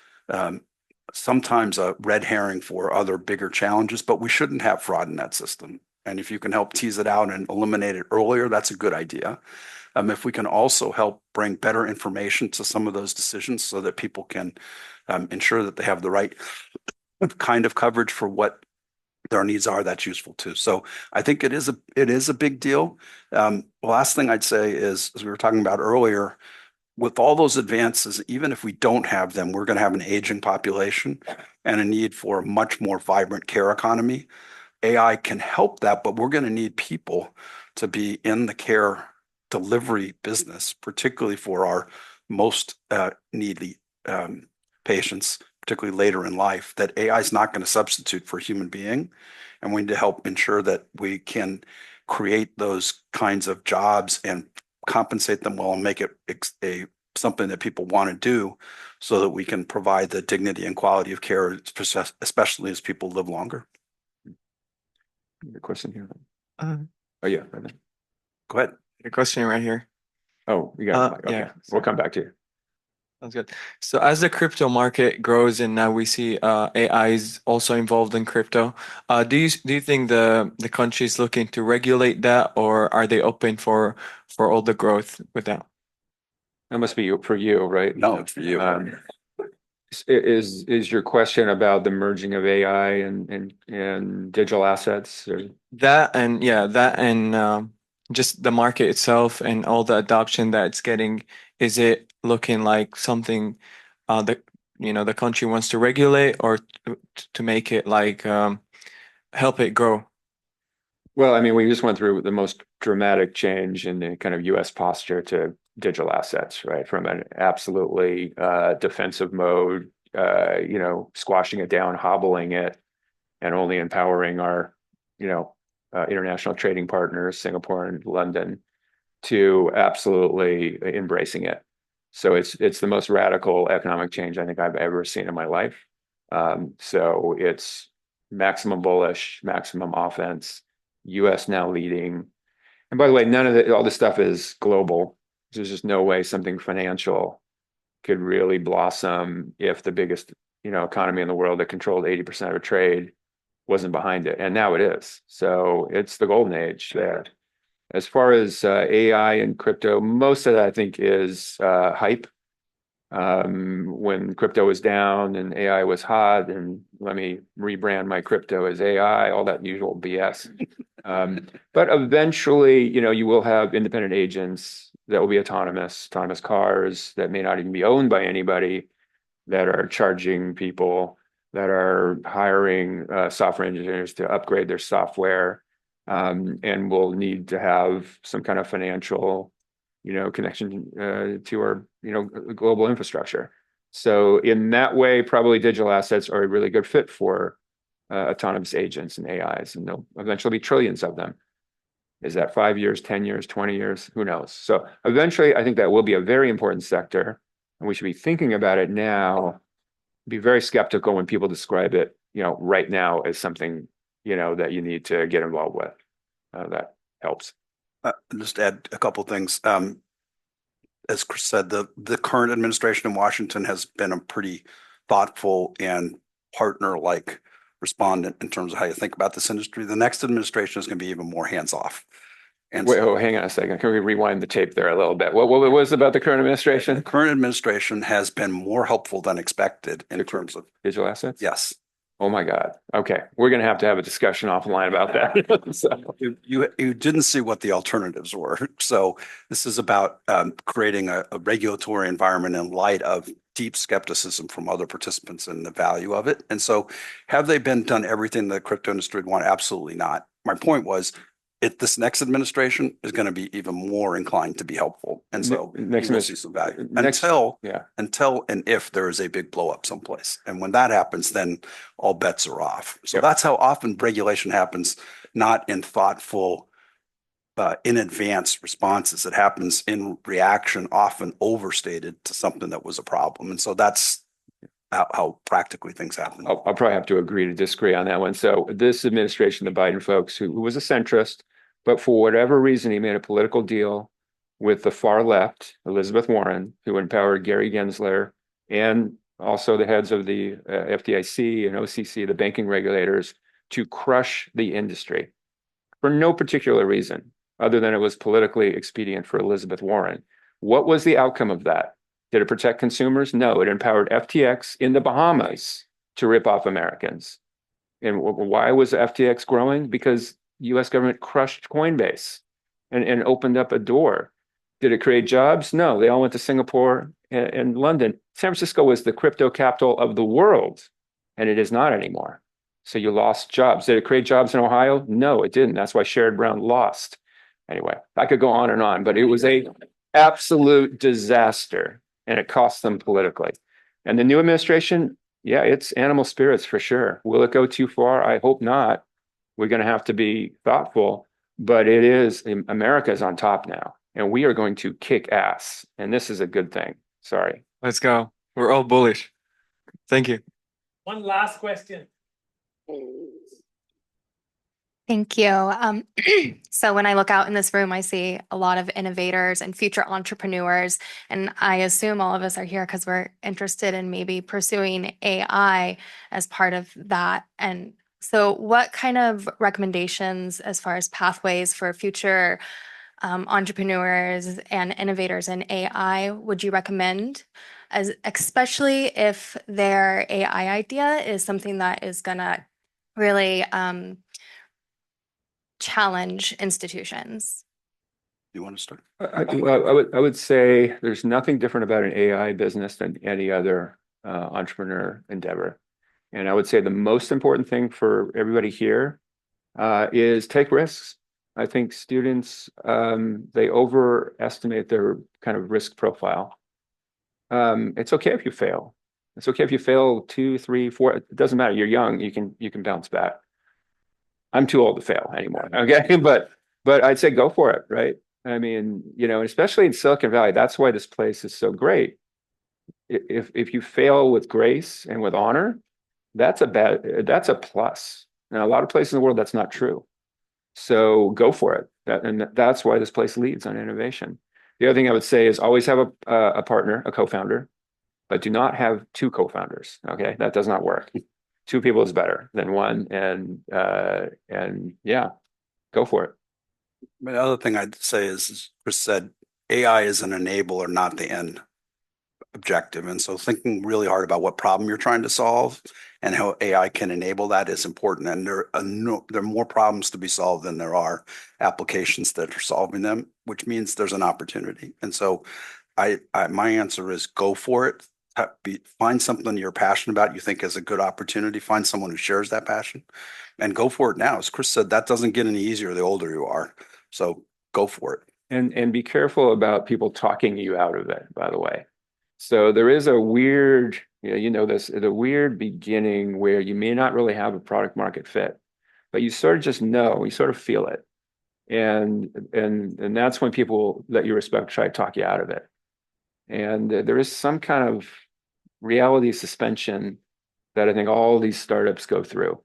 sometimes a red herring for other bigger challenges, but we shouldn't have fraud in that system. And if you can help tease it out and eliminate it earlier, that's a good idea. If we can also help bring better information to some of those decisions so that people can ensure that they have the right kind of coverage for what their needs are, that's useful too. So I think it is a big deal. The last thing I'd say is, as we were talking about earlier, with all those advances, even if we don't have them, we're going to have an aging population and a need for a much more vibrant care economy. AI can help that, but we're going to need people to be in the care delivery business, particularly for our most needy patients, particularly later in life, that AI is not going to substitute for a human being. And we need to help ensure that we can create those kinds of jobs and compensate them well and make it something that people want to do so that we can provide the dignity and quality of care, especially as people live longer. Your question here. Oh yeah, right there. Go ahead. Your question right here. Oh, you got it. Okay, yeah, we'll come back to you. Sounds good. So as the crypto market grows and now we see AI is also involved in crypto, do you think the country is looking to regulate that, or are they open for all the growth with that? That must be for you, right? No, it's for you. Is your question about the merging of AI and digital assets? Or? That and just the market itself and all the adoption that it's getting, is it looking like something that the country wants to regulate, or to make it like help it grow? Well, I mean, we just went through the most dramatic change in the kind of U.S. posture to digital assets, right? From an absolutely defensive mode, squashing it down, hobbling it, and only empowering our, international trading partners, Singapore and London, to absolutely embracing it. So it's the most radical economic change I think I've ever seen in my life. So it's maximum bullish, maximum offense, US now leading. And by the way, all this stuff is global. There's just no way something financial could really blossom if the biggest, economy in the world that controlled 80% of trade wasn't behind it. And now it is. So it's the golden age there. As far as AI and crypto, most of that I think is hype. When crypto was down and AI was hot, and let me rebrand my crypto as AI, all that usual BS. But eventually, you will have independent agents that will be autonomous cars that may not even be owned by anybody, that are charging people, that are hiring software engineers to upgrade their software, and will need to have some kind of financial, connection to our, global infrastructure. So in that way, probably digital assets are a really good fit for autonomous agents and AIs, and there'll eventually be trillions of them. Is that 5 years, 10 years, 20 years? Who knows? So eventually, I think that will be a very important sector, and we should be thinking about it now. Be very skeptical when people describe it, right now as something, that you need to get involved with. That helps. Just add a couple of things. As Chris said, the current administration in Washington has been a pretty thoughtful and partner-like respondent in terms of how you think about this industry. The next administration is going to be even more hands-off. And Wait, hang on a second. Can we rewind the tape there a little bit? What was about the current administration? The current administration has been more helpful than expected in terms of digital assets. Yes. Oh my God. Okay, we're going to have a discussion offline about that. So. You didn't see what the alternatives were. So this is about creating a regulatory environment in light of deep skepticism from other participants in the value of it. And so have they done everything the crypto industry would want? Absolutely not. My point was, this next administration is going to be even more inclined to be helpful. And so we'll see some value until and if there is a big blow up someplace. And when that happens, then all bets are off. So that's how often regulation happens, not in thoughtful, in advance responses. It happens in reaction, often overstated to something that was a problem. And so that's how practically things happen. I'll probably have to agree to disagree on that one. So this administration, the Biden folks, who was a centrist, but for whatever reason, he made a political deal with the far left, Elizabeth Warren, who empowered Gary Gensler and also the heads of the FDIC and OCC, the banking regulators, to crush the industry for no particular reason other than it was politically expedient for Elizabeth Warren. What was the outcome of that? Did it protect consumers? No, it empowered FTX in the Bahamas to rip off Americans. And why was FTX growing? Because US government crushed Coinbase and opened up a door. Did it create jobs? No, they all went to Singapore and London. San Francisco was the crypto capital of the world, and it is not anymore. So you lost jobs. Did it create jobs in Ohio? No, it didn't. That's why Sherrod Brown lost. Anyway, I could go on, but it was a absolute disaster, and it cost them politically. And the new administration, yeah, it's animal spirits for sure. Will it go too far? I hope not. We're going to have to be thoughtful, but America is on top now, and we are going to kick ass. And this is a good thing. Sorry. Let's go. We're all bullish. Thank you. One last question. Thank you. So when I look out in this room, I see a lot of innovators and future entrepreneurs, and I assume all of us are here because we're interested in maybe pursuing AI as part of that. And so what kind of recommendations as far as pathways for future entrepreneurs and innovators in AI would you recommend, especially if their AI idea is something that is going to really challenge institutions? You want to start? I would say there's nothing different about an AI business than any other entrepreneur endeavor. And I would say the most important thing for everybody here is take risks. I think students, they overestimate their kind of risk profile. It's okay if you fail. It's okay if you fail 2, 3, 4. It doesn't matter. You're young. You can bounce back. I'm too old to fail anymore. Okay, but I'd say go for it. Right. I mean, especially in Silicon Valley, that's why this place is so great. If you fail with grace and with honor, that's a plus. Now, a lot of places in the world, that's not true. So go for it. That's why this place leads on innovation. The other thing I would say is always have a partner, a co-founder, but do not have two co-founders. Okay, that does not work. Two people is better than one, and yeah, go for it. The other thing I'd say is, as Chris said, AI is an enabler, not the end objective. And so thinking really hard about what problem you're trying to solve and how AI can enable that is important. And there are more problems to be solved than there are applications that are solving them, which means there's an opportunity. And so my answer is go for it. Find something you're passionate about, you think is a good opportunity. Find someone who shares that passion and go for it now. As Chris said, that doesn't get any easier the older you are. So go for it. And be careful about people talking you out of it, by the way. So there is a weird, the weird beginning where you may not really have a product market fit, but you sort of just know, you sort of feel it. And that's when people that you respect try to talk you out of it. And there is some kind of reality suspension that I think all these startups go through.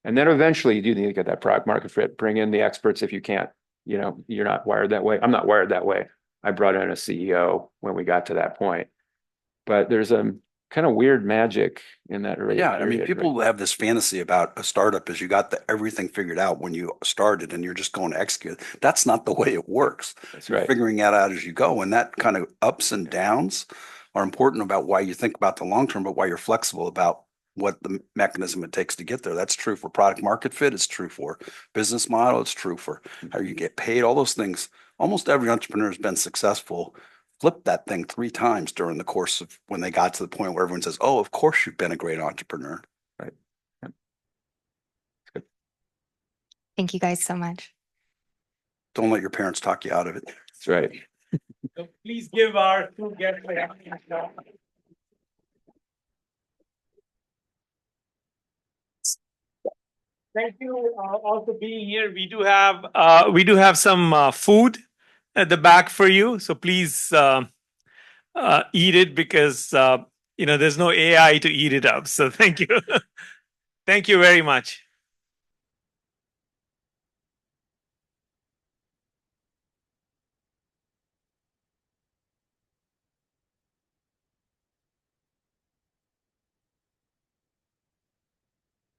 And then eventually you do need to get that product market fit, bring in the experts if you can't, you're not wired that way. I'm not wired that way. I brought in a CEO when we got to that point. But there's a kind of weird magic in that early Yeah, I mean, period, people right? have this fantasy about a startup as you got everything figured out when you started and you're just going to execute. That's not the way it works. That's You're right. figuring that out as you go. And that kind of ups and downs are important about why you think about the long term, but why you're flexible about what the mechanism it takes to get there. That's true for product market fit. It's true for business model. It's true for how you get paid, all those things. Almost every entrepreneur has been successful flipped that thing 3 times during the course of when they got to the point where everyone says, "Oh, of course you've been a great entrepreneur." Right. Yeah. Good. Thank you guys so much. Don't let your parents talk you out of it. That's right. So please give our two guests a round of applause. Thank you all for being here. We do have some food at the back for you, so please eat it because there's no AI to eat it up. So thank you, thank you very much.